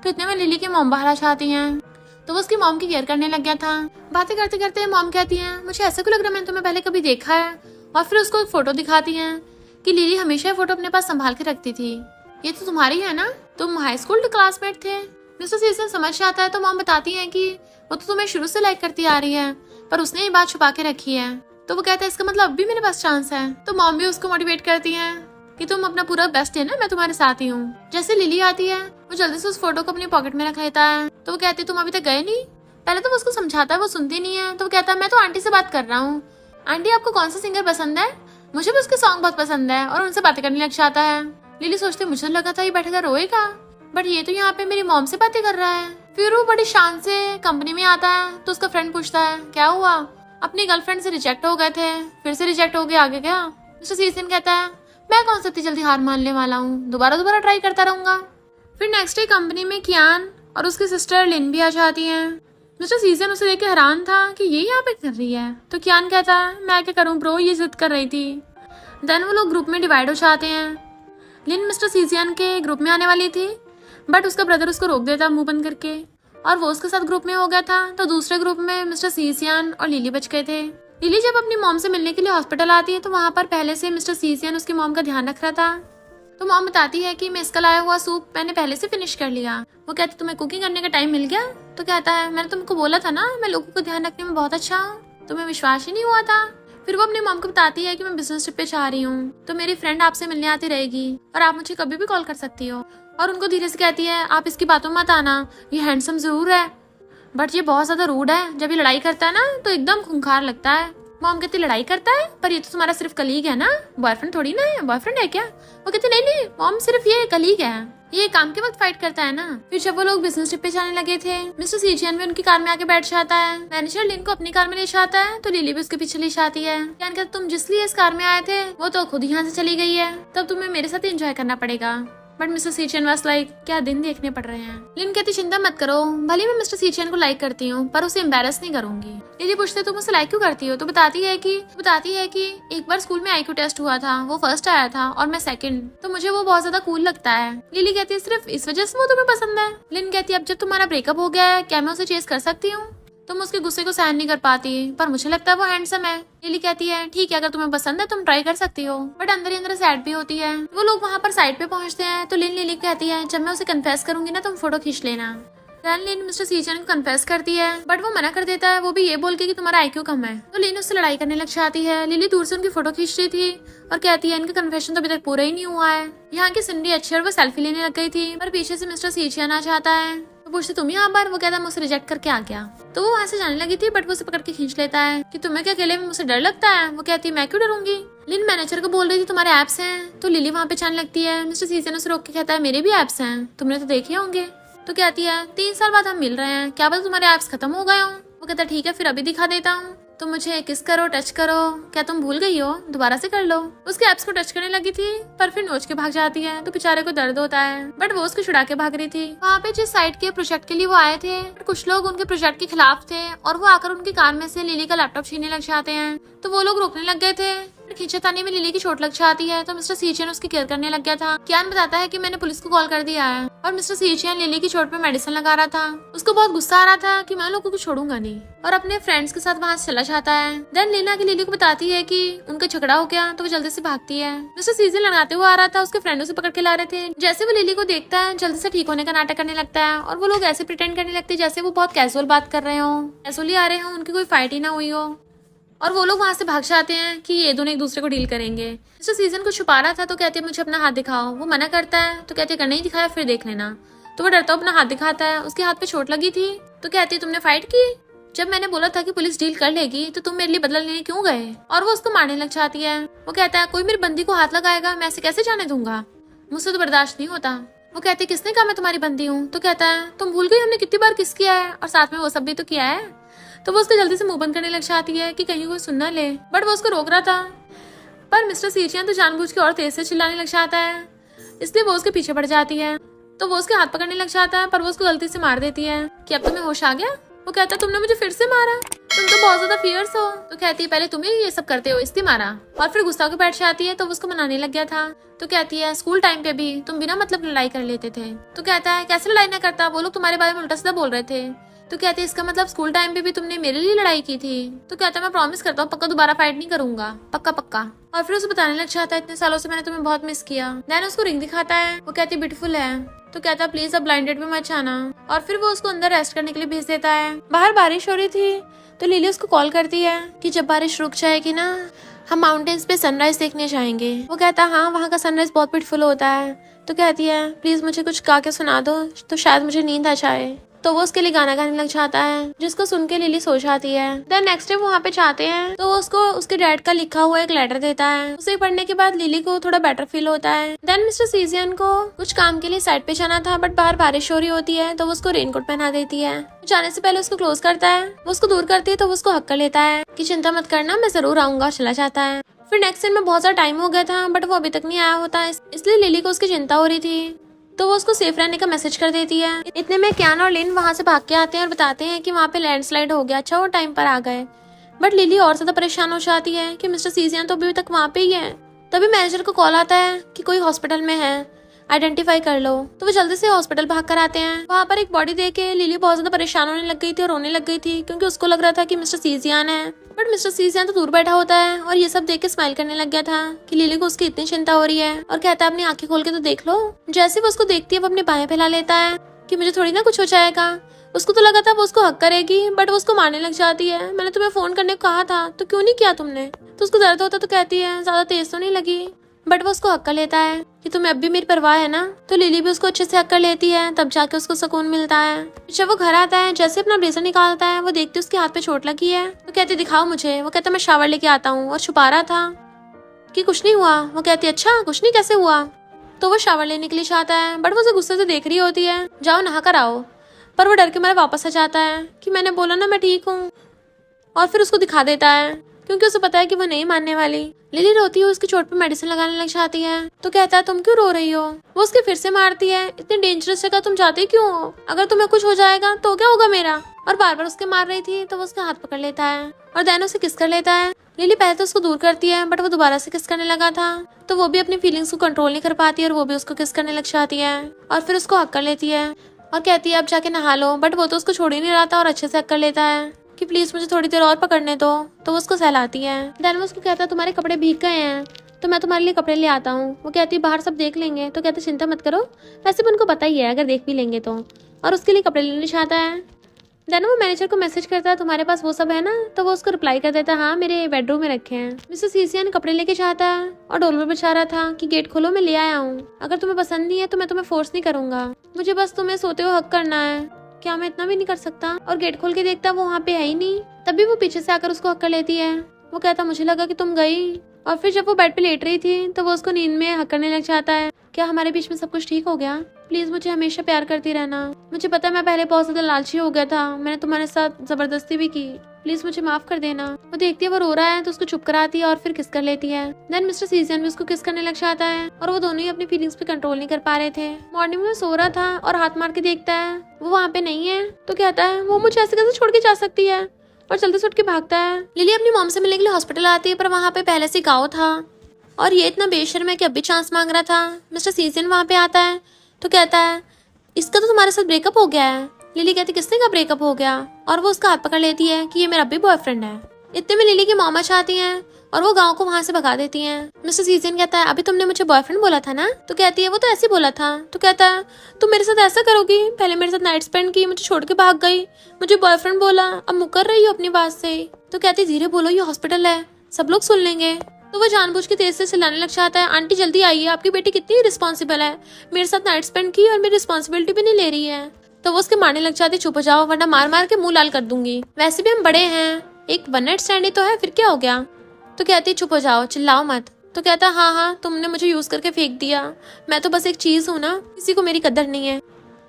तो इतने में लिली की मॉम बाहर आ जाती हैं, तो वो उसकी मॉम की केयर करने लग गया था। बातें करते करते मॉम कहती है मुझे ऐसा क्यों लग रहा है मैंने तुम्हें पहले कभी देखा है, और फिर उसको एक फोटो दिखाती है कि लिली हमेशा फोटो अपने पास संभाल के रखती थी। ये तो तुम्हारी है ना, तुम हाई स्कूल क्लासमेट थे। मिस्टर सीजन समझ जाता है तो मॉम बताती है कि वो तो तुम्हें शुरू से लाइक करती आ रही है, पर उसने ये बात छुपा के रखी है। तो वो कहता है इसका मतलब अब भी मेरे पास चांस है। तो मॉम भी उसको मोटिवेट करती है कि तुम अपना पूरा बेस्ट है ना, मैं तुम्हारे साथ ही हूँ। जैसे लिली आती है वो जल्दी से उस फोटो को अपनी पॉकेट में रख लेता है। तो वो कहती है तुम अभी तक गए नहीं। पहले तो वो उसको समझाता है, वो सुनती नहीं है। तो वो कहता है मैं तो आंटी से बात कर रहा हूँ। आंटी आपको कौन सा सिंगर पसंद है? मुझे भी उसके सॉन्ग बहुत पसंद है, और उनसे बातें करने लग जाता है। लिली सोचते मुझे लगा था ये बैठेगा रोएगा, बट ये तो यहाँ पे मेरी मॉम से बातें कर रहा है। फिर वो बड़ी शान से कंपनी में आता है तो उसका फ्रेंड पूछता है क्या हुआ, अपनी गर्लफ्रेंड से रिजेक्ट हो गए थे, फिर से रिजेक्ट हो गए, आगे क्या? मिस्टर सीजन कहता है मैं कौन सा इतनी जल्दी हार मानने वाला हूँ, दोबारा ट्राई करता रहूंगा। फिर नेक्स्ट डे कंपनी में कियान और उसकी सिस्टर लिन भी आ जाती हैं। मिस्टर सीजन उसे देख के हैरान था कि ये यहाँ पे कर रही है। तो कियान कहता है मैं क्या करूँ ब्रो, ये जिद कर रही थी। देन वो लोग ग्रुप में डिवाइड हो जाते हैं। लिन मिस्टर सीजन के ग्रुप में आने वाली थी, बट उसका ब्रदर उसको रोक देता मुंह बंद करके, और वो उसके साथ ग्रुप में हो गया था। तो दूसरे ग्रुप में मिस्टर सीजियन और लिली बच गए थे। लिली जब अपनी मॉम से मिलने के लिए हॉस्पिटल आती है तो वहाँ पर पहले से मिस्टर सीजियन उसकी मॉम का ध्यान रख रहा था। तो मॉम बताती है कि मैं इसका लाया हुआ सूप मैंने पहले से फिनिश कर लिया। वो कहती तुम्हें कुकिंग करने का टाइम मिल गया? तो कहता है मैंने तुमको बोला था ना मैं लोगों को ध्यान रखने में बहुत अच्छा हूँ, तुम्हें विश्वास ही नहीं हुआ था। फिर वो अपनी मॉम को बताती है कि मैं बिजनेस ट्रिप पे जा रही हूँ, तो मेरी फ्रेंड आपसे मिलने आती रहेगी और आप मुझे कभी भी कॉल कर सकती हो। और उनको धीरे से कहती है आप इसकी बातों मत आना, ये हैंडसम जरूर है बट ये बहुत ज्यादा रूड है, जब ये लड़ाई करता है ना तो एकदम खूंखार लगता है। मॉम कहती लड़ाई करता है, पर ये तो तुम्हारा सिर्फ कलीग है ना, बॉयफ्रेंड थोड़ी ना है, बॉयफ्रेंड है क्या? वो कहती नहीं मॉम सिर्फ ये कलीग है, ये काम के वक्त फाइट करता है ना। फिर जब वो लोग बिजनेस ट्रिप पे जाने लगे थे मिस्टर सीजियन भी उनकी कार में आके बैठ जाता है। मैनेजर लिन को अपनी कार में ले जाता है तो लिली भी उसके पीछे ले जाती है। यान कहता तुम जिस लिए इस कार में आए थे वो तो खुद यहाँ से चली गई है, तब तुम्हें मेरे साथ एंजॉय करना पड़ेगा। बट मिस्टर सीचियन वाज लाइक क्या दिन देखने पड़ रहे हैं। लिन कहती चिंता मत करो, भले मैं मिस्टर सीचियन को लाइक करती हूँ पर उसे एम्बैरस नहीं करूंगी। लिली पूछते तुम उसे लाइक क्यों करती हो? तो बताती है कि एक बार स्कूल में IQ टेस्ट हुआ था, वो फर्स्ट आया था और मैं सेकंड, तो मुझे वो बहुत ज्यादा कूल लगता है। लिली कहती है सिर्फ इस वजह से वो तुम्हें पसंद है? लिन कहती है अब जब तुम्हारा ब्रेकअप हो गया है क्या मैं उसे चेस कर सकती हूँ? तुम उसके गुस्से को सहन नहीं कर पाती, पर मुझे लगता है वो हैंडसम है। लिली कहती है ठीक है अगर तुम्हें पसंद है तुम ट्राई कर सकती हो, बट अंदर ही अंदर सैड भी होती है। वो लोग वहाँ पर साइड पे पहुँचते हैं तो लिली कहती है जब मैं उसे कन्फेस करूंगी ना तुम फोटो खींच लेना। लिन मिस्टर सीजन को कन्फेस करती है बट वो मना कर देता है, वो भी ये बोल के कि तुम्हारा IQ कम है। तो लिन उससे लड़ाई करने लग जाती है। लिली दूर से उनकी फोटो खींच रही थी और कहती है इनका कन्फेशन तो अभी तक पूरा ही नहीं हुआ है। यहाँ की सिंडी अच्छी और वो सेल्फी लेने लग गई थी, पर पीछे से मिस्टर सीजियन आ जाता है। तो पूछते तुम यहाँ पर? वो कहता है मैं उसे रिजेक्ट करके आ गया। तो वो वहाँ से जाने लगी थी बट वो उसे पकड़ के खींच लेता है कि तुम्हें क्या अकेले में मुझसे डर लगता है? वो कहती है मैं क्यों डरूंगी। लिन मैनेजर को बोल रही थी तुम्हारे एप्स हैं, तो लिली वहाँ पे जाने लगती है। मिस्टर सीजन उसे रोक के कहता है मेरे भी एप्स हैं, तुमने तो देखे होंगे। तो कहती है 3 साल बाद हम मिल रहे हैं, क्या पता तुम्हारे एप्स खत्म हो गए हो। वो कहता है ठीक है फिर अभी दिखा देता हूँ, तुम मुझे किस करो, टच करो, क्या तुम भूल गई हो? दोबारा से कर लो। उसके एप्स को टच करने लगी थी पर फिर नोच के भाग जाती है, तो बेचारे को दर्द होता है बट वो उसको छुड़ा के भाग रही थी। वहाँ पे जिस साइट के प्रोजेक्ट के लिए वो आए थे कुछ लोग उनके प्रोजेक्ट के खिलाफ थे और वो आकर उनकी कार में से लिली का लैपटॉप छीनने लग जाते हैं। तो वो लोग रोकने लग गए थे, खींचातानी में लिली की चोट लग जाती है तो मिस्टर सीचियन उसकी केयर करने लग गया था। कियान बताता है कि मैंने पुलिस को कॉल कर दिया है और मिस्टर सीचियन लिली की चोट पे मेडिसिन लगा रहा था। उसको बहुत गुस्सा आ रहा था कि मैं लोगों को छोड़ूंगा नहीं और अपने फ्रेंड्स के साथ वहाँ से चला जाता है। देन लीना की लिली को बताती है कि उनका झगड़ा हो गया तो वो जल्दी से भागती है। मिस्टर सीचियन लगाते हुए आ रहा था, उसके फ्रेंड उसे पकड़ के ला रहे थे। जैसे वो लिली को देखता है जल्दी से ठीक होने का नाटक करने लगता है और वो लोग ऐसे प्रिटेंड करने लगते हैं जैसे वो बहुत कैजुअल बात कर रहे हो, कैजुअली आ रहे हो, उनकी कोई फाइट ही ना हुई हो। और वो लोग वहाँ से भाग जाते हैं कि ये दोनों एक दूसरे को डील करेंगे। मिस्टर सीजन को छुपा रहा था तो कहती है मुझे अपना हाथ दिखाओ। वो मना करता है तो कहती है अगर नहीं दिखाया फिर देख लेना। तो वो डरता अपना हाथ दिखाता है, उसके हाथ पे चोट लगी थी। तो कहती है तुमने फाइट की? जब मैंने बोला था कि पुलिस डील कर लेगी तो तुम मेरे लिए बदला लेने क्यों गए? और वो उसको मारने लग जाती है। वो कहता है कोई मेरी बंदी को हाथ लगाएगा, मैं ऐसे कैसे जाने दूंगा, मुझसे तो बर्दाश्त नहीं होता। वो कहती है किसने कहा मैं तुम्हारी बंदी हूँ? तो कहता है तुम भूल गई हमने कितनी बार किस किया है और साथ में वो सब भी तो किया है। तो वो उसको जल्दी से मुंह बंद करने लग जाती है कि कहीं कोई सुन ना ले, बट वो उसको रोक रहा था। पर मिस्टर सीचियन तो जानबूझ के और तेज से चिल्लाने लग जाता है, इसलिए वो उसके पीछे पड़ जाती है। तो वो उसके हाथ पकड़ने लग जाता है पर वो उसको गलती से मार देती है कि अब तुम्हें होश आ गया। वो कहता है तुमने मुझे फिर से मारा। तुम तो बहुत ज्यादा फियर्स हो। तो कहती है पहले तुम्हें ये सब करते हो इसलिए मारा। और फिर गुस्सा होकर बैठ जाती है तो वो उसको मनाने लग गया था। तो कहती है स्कूल टाइम पे भी तुम बिना मतलब लड़ाई कर लेते थे। तो कहता है कैसे लड़ाई ना करता, वो लोग तुम्हारे बारे में उल्टा सीधा बोल रहे थे। तो कहती है इसका मतलब स्कूल टाइम पे भी तुमने मेरे लिए लड़ाई की थी। तो कहता है मैं प्रॉमिस करता हूँ पक्का दोबारा फाइट नहीं करूंगा, पक्का पक्का। और फिर उसे बताने लग जाता है इतने सालों से मैंने तुम्हें बहुत मिस किया। देन उसको रिंग दिखाता है, वो कहती है ब्यूटीफुल है। तो कहता है प्लीज अब ब्लाइंड डेट में मत जाना। और फिर वो उसको अंदर रेस्ट करने के लिए भेज देता है। बाहर बारिश हो रही थी तो लिली उसको कॉल करती है कि जब बारिश रुक जाएगी ना हम माउंटेन्स पे सनराइज देखने जाएंगे। वो कहता है हाँ वहाँ का सनराइज बहुत ब्यूटीफुल होता है। तो कहती है प्लीज मुझे कुछ गा के सुना दो तो शायद मुझे नींद आ जाए। तो वो उसके लिए गाना गाने लग जाता है जिसको सुन के लिली सो जाती है। देन नेक्स्ट डे वहाँ पे जाते हैं तो वो उसको उसके डैड का लिखा हुआ एक लेटर देता है। उसे पढ़ने के बाद लिली को थोड़ा बेटर फील होता है। देन मिस्टर सीजियन को कुछ काम के लिए साइड पे जाना था बट बाहर बारिश हो रही होती है तो वो उसको रेनकोट पहना देती है। जाने से पहले उसको क्लोज करता है, वो उसको दूर करती है तो वो उसको हक कर लेता है कि चिंता मत करना मैं जरूर आऊंगा। चला जाता है। फिर नेक्स्ट दिन में बहुत सारा टाइम हो गया था बट वो अभी तक नहीं आया होता इसलिए लिली को उसकी चिंता हो रही थी। तो वो उसको सेफ रहने का मैसेज कर देती है। इतने में क्यान और लिन वहाँ से भाग के आते हैं और बताते हैं कि वहाँ पे लैंडस्लाइड हो गया। अच्छा वो टाइम पर आ गए। बट लिली और ज्यादा परेशान हो जाती है कि मिस्टर सीजियन तो अभी तक वहाँ पे ही है। तभी मैनेजर को कॉल आता है कि कोई हॉस्पिटल में है, आइडेंटिफाई कर लो। तो वो जल्दी से हॉस्पिटल भाग कर आते हैं। वहाँ पर एक बॉडी देख के लिली बहुत ज्यादा परेशान होने लग गई थी और रोने लग गई थी क्योंकि उसको लग रहा था कि मिस्टर सीजियन है। बट मिस्टर सीजियन तो दूर बैठा होता है और ये सब देख के स्माइल करने लग गया था कि लिली को उसकी इतनी चिंता हो रही है और कहता है अपनी आंखें खोल के तो देख लो। जैसे वो उसको देखती है वो अपनी बाहें फैला लेता है कि मुझे थोड़ी ना कुछ हो जाएगा। उसको तो लगा था वो उसको हक करेगी बट वो उसको मारने लग जाती है। मैंने तुम्हें फोन करने को कहा था तो क्यों नहीं किया तुमने। तो उसको दर्द होता तो कहती है ज्यादा तेज तो नहीं लगी। बट वो उसको हक कर लेता है कि तुम्हें अब भी मेरी परवाह है ना। तो लिली भी उसको अच्छे से हक कर लेती है तब जाके उसको सुकून मिलता है। जब वो घर आता है जैसे अपना ब्लेजर निकालता है वो देखते उसके हाथ पे चोट लगी है। तो कहती दिखाओ मुझे। वो कहता मैं शावर लेके आता हूँ और छुपा रहा था कि कुछ नहीं हुआ। वो कहती अच्छा कुछ नहीं कैसे हुआ। तो वो शावर लेने के लिए चाहता है बट वो उसे गुस्से से देख रही होती है, जाओ नहा कर आओ। पर वो डर के मारे वापस आ जाता है कि मैंने बोला ना मैं ठीक हूँ। और फिर उसको दिखा देता है क्योंकि उसे पता है कि वो नहीं मानने वाली। लिली रोती है उसकी चोट पे मेडिसिन लगाने लग जाती है। तो कहता है तुम क्यों रो रही हो। वो उसके फिर से मारती है इतनी डेंजरस जगह तुम जाती क्यों हो, अगर तुम्हें कुछ हो जाएगा तो क्या होगा मेरा। और बार बार उसके मार रही थी तो वो उसका हाथ पकड़ लेता है और देन उसे किस कर लेता है। लिली पहले तो उसको दूर करती है बट वो दोबारा से किस करने लगा था तो वो भी अपनी फीलिंग्स को कंट्रोल नहीं कर पाती और वो भी उसको किस करने लग जाती है और फिर उसको हक कर लेती है और कहती है अब जाके नहा लो। बट वो तो उसको छोड़ ही नहीं रहा था और अच्छे से हक कर लेता है कि प्लीज मुझे थोड़ी देर और पकड़ने दो। तो वो उसको सहलाती है। देन वो उसको कहता है तुम्हारे कपड़े भीग गए हैं तो मैं तुम्हारे लिए कपड़े ले आता हूँ। वो कहती है बाहर सब देख लेंगे। तो कहते चिंता मत करो, वैसे भी उनको पता ही है अगर देख भी लेंगे तो। और उसके लिए कपड़े लेने चाहता है। देन वो मैनेजर को मैसेज करता है तुम्हारे पास वो सब है ना। तो वो उसको रिप्लाई कर देता है हाँ मेरे बेडरूम में रखे हैं। मिस्टर सीजियन कपड़े लेके चाहता है और डोर बचा रहा था कि गेट खोलो मैं ले आया हूँ, अगर तुम्हें पसंद नहीं है तो मैं तुम्हें फोर्स नहीं करूंगा, मुझे बस तुम्हें सोते हुए हक करना है, क्या मैं इतना भी नहीं कर सकता। और गेट खोल के देखता वो वहाँ पे है ही नहीं। तभी वो पीछे से आकर उसको हक कर लेती है। वो कहता मुझे लगा कि तुम गई। और फिर जब वो बेड पे लेट रही थी तो वो उसको नींद में हक करने लग जाता है, क्या हमारे बीच में सब कुछ ठीक हो गया, प्लीज मुझे हमेशा प्यार करती रहना। मुझे पता है मैं पहले बहुत ज्यादा लालची हो गया था, मैंने तुम्हारे साथ जबरदस्ती भी की, प्लीज मुझे माफ कर देना। वो देखती है वो रो रहा है तो उसको चुप कराती है और फिर किस कर लेती है। देन मिस्टर सीजियन भी उसको किस करने लग जाता है और वो दोनों ही अपनी फीलिंग्स पे कंट्रोल नहीं कर पा रहे थे। मॉर्निंग में सो रहा था और हाथ मार के देखता है वो वहाँ पे नहीं है। तो कहता है वो मुझे ऐसे कैसे छोड़ के जा सकती है और जल्दी से उठ के भागता है। लिली अपनी मॉम से मिलने के लिए हॉस्पिटल आती है पर वहाँ पे पहले से गाँव था और ये इतना बेशर्म है कि अब भी चांस मांग रहा था। मिस्टर सीजियन वहाँ पे आता है तो कहता है इसका तो तुम्हारे साथ ब्रेकअप हो गया है। लिली कहती किसने का ब्रेकअप हो गया और वो उसका हाथ पकड़ लेती है कि ये मेरा भी बॉयफ्रेंड है। इतने में लिली की मॉम चाहती हैं और वो गांव को वहां से भगा देती हैं। मिस्टर सीजियन कहता है अभी तुमने मुझे बॉयफ्रेंड बोला था ना। तो कहती है वो तो ऐसे ही बोला था। तो कहता है तुम मेरे साथ ऐसा करोगी, पहले मेरे साथ नाइट स्पेंड की, मुझे छोड़ के भाग गई, मुझे बॉयफ्रेंड बोला, अब मुकर रही हो अपनी बात से। तो कहती धीरे बोलो ये हॉस्पिटल है, सब लोग सुन लेंगे। तो वो जानबूझ के तेज से चिल्लाने लग जाता है आंटी जल्दी आइए, आपकी बेटी कितनी रिस्पॉन्सिबल है, मेरे साथ नाइट स्पेंड की और मेरी रिस्पॉन्सिबिलिटी भी नहीं ले रही है। तो वो उसके मारने लग जाती चुप हो जाओ वरना मार मार के मुंह लाल कर दूंगी, वैसे भी हम बड़े हैं, एक वन नाइट स्टैंड ही तो है, फिर क्या हो गया। तो कहती चुप हो जाओ चिल्लाओ मत। तो कहता हाँ तुमने मुझे यूज करके फेंक दिया, मैं तो बस एक चीज हूँ ना, किसी को मेरी कदर नहीं है।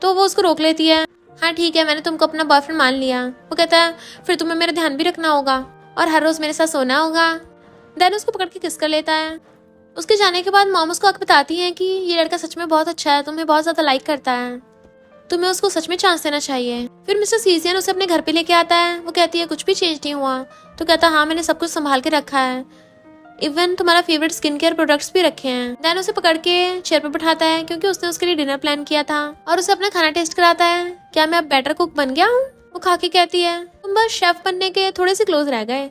तो वो उसको रोक लेती है हाँ ठीक है मैंने तुमको अपना बॉयफ्रेंड मान लिया। वो कहता है फिर तुम्हें मेरा ध्यान भी रखना होगा और हर रोज मेरे साथ सोना होगा। देन उसको पकड़ के किस कर लेता है। उसके जाने के बाद मॉम उसको बताती है कि ये लड़का सच में बहुत अच्छा है, तुम्हें बहुत ज्यादा लाइक करता है, तुम्हें उसको सच में चांस देना चाहिए। फिर मिस्टर सीजियन उसे अपने घर पे लेके आता है। वो कहती है कुछ भी चेंज नहीं हुआ। तो कहता हाँ मैंने सब कुछ संभाल के रखा है, इवन तुम्हारा फेवरेट स्किन केयर प्रोडक्ट्स भी रखे हैं। देन उसे पकड़ के चेयर पे बिठाता है क्योंकि उसने उसके लिए डिनर प्लान किया था, और उसे अपना खाना टेस्ट कराता है। क्या मैं अब बेटर कुक बन गया हूँ? वो खा के कहती है तुम बस शेफ बनने के थोड़े से क्लोज रह गए।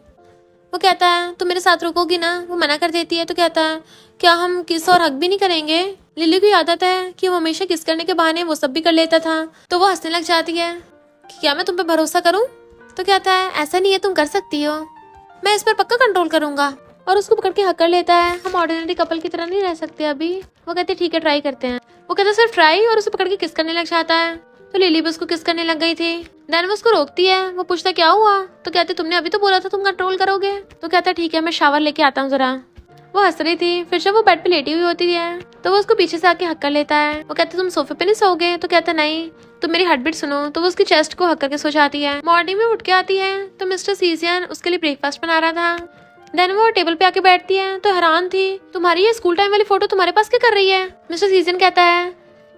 वो कहता है तुम मेरे साथ रुकोगी ना? वो मना कर देती है। तो कहता है क्या हम किस और हक भी नहीं करेंगे? लिली को आदत है कि वो हमेशा किस करने के बहाने वो सब भी कर लेता था। तो वो हंसने लग जाती है कि क्या मैं तुम पे भरोसा करूं? तो कहता है ऐसा नहीं है, तुम कर सकती हो, मैं इस पर पक्का कंट्रोल करूंगा। और उसको पकड़ के हक कर लेता है। हम ऑर्डिनरी कपल की तरह नहीं रह सकते अभी। वो कहते ठीक है ट्राई करते हैं। वो कहता है सिर्फ ट्राई, और उसे पकड़ के किस करने लग जाता है। तो लिली भी उसको किस करने लग गई थी। देन वो उसको रोकती है। वो पूछता क्या हुआ? तो कहते तुमने अभी तो बोला था तुम कंट्रोल करोगे। तो कहता ठीक है मैं शावर लेके आता हूँ जरा। वो हंस रही थी। फिर जब वो बेड पे लेटी हुई होती है तो वो उसको पीछे से आके हक कर लेता है। वो कहते तुम सोफे पे नहीं सोओगे? तो कहता नहीं, तुम मेरी हार्ट बीट सुनो। तो वो उसकी चेस्ट को हक करके सो जाती है। मॉर्निंग में उठ के आती है तो मिस्टर सीजियन उसके लिए ब्रेकफास्ट बना रहा था। देन वो टेबल पे आके बैठती है तो हैरान थी, तुम्हारी ये स्कूल टाइम वाली फोटो तुम्हारे पास क्या कर रही है? मिस्टर सीजियन कहता है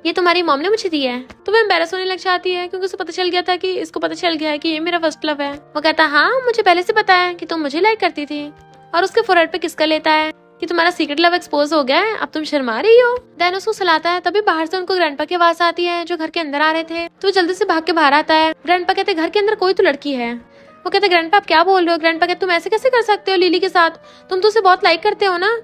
ये तुम्हारी मॉम ने मुझे दी है। तो वो एम्बैरस होने लग जाती है क्योंकि उसे पता चल गया था कि इसको पता चल गया है कि ये मेरा फर्स्ट लव है। वो कहता हाँ मुझे पहले से पता है कि तुम मुझे लाइक करती थी, और उसके फोरहेड पे किस कर लेता है कि तुम्हारा सीक्रेट लव एक्सपोज हो गया है, अब तुम शर्मा रही हो। देन उसको सुलाता है। तभी बाहर से उनको ग्रैंडपा की आवाज आती है जो घर के अंदर आ रहे थे। तो वो जल्दी से भाग के बाहर आता है। ग्रैंडपा कहते घर के अंदर कोई तो लड़की है। वो कहते ग्रैंडपा आप क्या बोल रहे हो? ग्रैंडपा कहते तुम ऐसे कैसे कर सकते हो लिली के साथ, तुम तो उसे बहुत लाइक करते हो ना,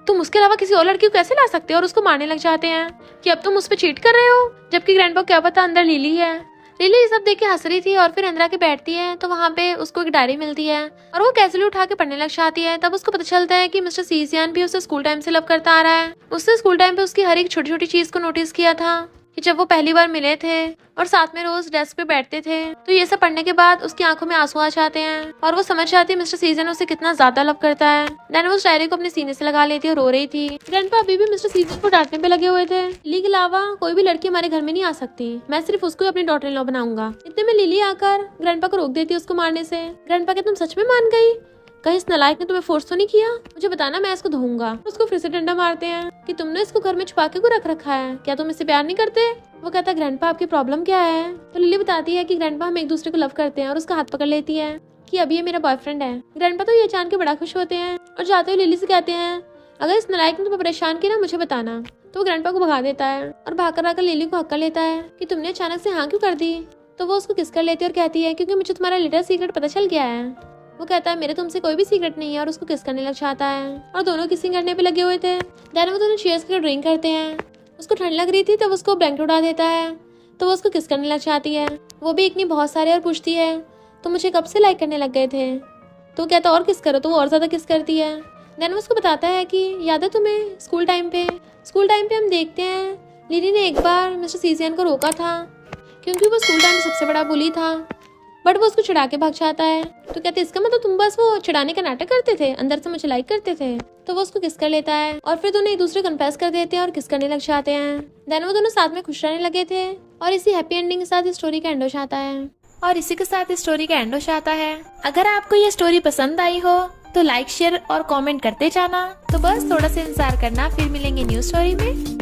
तुम उसके अलावा किसी और लड़की को कैसे ला सकते हो? और उसको मारने लग जाते हैं कि अब तुम उस पर चीट कर रहे हो, जबकि ग्रैंडपा को क्या पता अंदर लिली है। लिली ये सब देख के हंस रही थी और फिर अंदर आके बैठती है तो वहाँ पे उसको एक डायरी मिलती है और वो कैजुअली उठा के पढ़ने लग जाती है। तब उसको पता चलता है कि मिस्टर सीजियन भी उसे स्कूल टाइम से लव करता आ रहा है। उसने स्कूल टाइम पे उसकी हर एक छोटी छोटी चीज को नोटिस किया था कि जब वो पहली बार मिले थे और साथ में रोज डेस्क पे बैठते थे। तो ये सब पढ़ने के बाद उसकी आंखों में आंसू आ जाते हैं और वो समझ जाती है मिस्टर सीजन उसे कितना ज्यादा लव करता है। देन वो उस डायरी को अपने सीने से लगा लेती है और रो रही थी। ग्रैंडपा अभी भी मिस्टर सीजन को डांटने पे लगे हुए थे। लिली के अलावा कोई भी लड़की हमारे घर में नहीं आ सकती, मैं सिर्फ उसको अपनी डॉटर इन लॉ बनाऊंगा। इतने में लिली आकर ग्रैंडपा को रोक देती है उसको मारने से। ग्रैंडपा के तुम सच में मान गई? कहीं इस नालायक ने तुम्हें फोर्स तो नहीं किया? मुझे बताना, मैं इसको धोऊंगा। उसको फिर से डंडा मारते हैं कि तुमने इसको घर में छुपा के क्यों रख रखा है, क्या तुम इससे प्यार नहीं करते? वो कहता है ग्रैंडपा आपकी प्रॉब्लम क्या है? तो लिली बताती है कि ग्रैंडपा हम एक दूसरे को लव करते हैं और उसका हाथ पकड़ लेती है कि अभी ये मेरा बॉयफ्रेंड है। ग्रैंडपा तो ये जान के बड़ा खुश होते हैं और जाते हुए लिली से कहते हैं अगर इस नालायक ने तुम्हें परेशान किया ना मुझे बताना। तो वो ग्रैंडपा को भगा देता है और भाग आकर लिली को हक्का लेता है कि तुमने अचानक से हाँ क्यों कर दी। तो वो उसको किस कर लेती है और कहती है क्योंकि मुझे तुम्हारा लिटिल सीक्रेट पता चल गया है। वो कहता है मेरे तुमसे कोई भी सीक्रेट नहीं है और उसको किस करने लग जाता है और दोनों किसिंग करने पे लगे हुए थे। देन वो दोनों चीयर्स करके ड्रिंक करते हैं। उसको ठंड लग रही थी तब उसको ब्लैंकेट उड़ा देता है तो वो उसको किस करने लग जाती है। वो भी इतनी बहुत सारे और पूछती है तो मुझे कब से लाइक करने लग गए थे? तो कहता और किस करो, तो वो और ज्यादा किस करती है। देन वो उसको बताता है कि याद है तुम्हें स्कूल टाइम पे हम देखते हैं लिली ने एक बार मिस्टर सीजियन को रोका था क्योंकि वो स्कूल टाइम में सबसे बड़ा बुली था, बट वो उसको चिढ़ा के भाग जाता है। तो कहते इसका मतलब तुम बस वो चिढ़ाने का नाटक करते थे, अंदर से मुझे लाइक करते थे। तो वो उसको किस कर लेता है और फिर दोनों एक दूसरे कन्फेस कर देते हैं और किस करने लग जाते हैं। देन वो दोनों साथ में खुश रहने लगे थे और इसी हैप्पी एंडिंग के साथ स्टोरी का एंड हो जाता है। और इसी के साथ स्टोरी का एंड हो जाता है। अगर आपको ये स्टोरी पसंद आई हो तो लाइक शेयर और कमेंट करते जाना। तो बस थोड़ा सा इंतजार करना, फिर मिलेंगे न्यू स्टोरी में।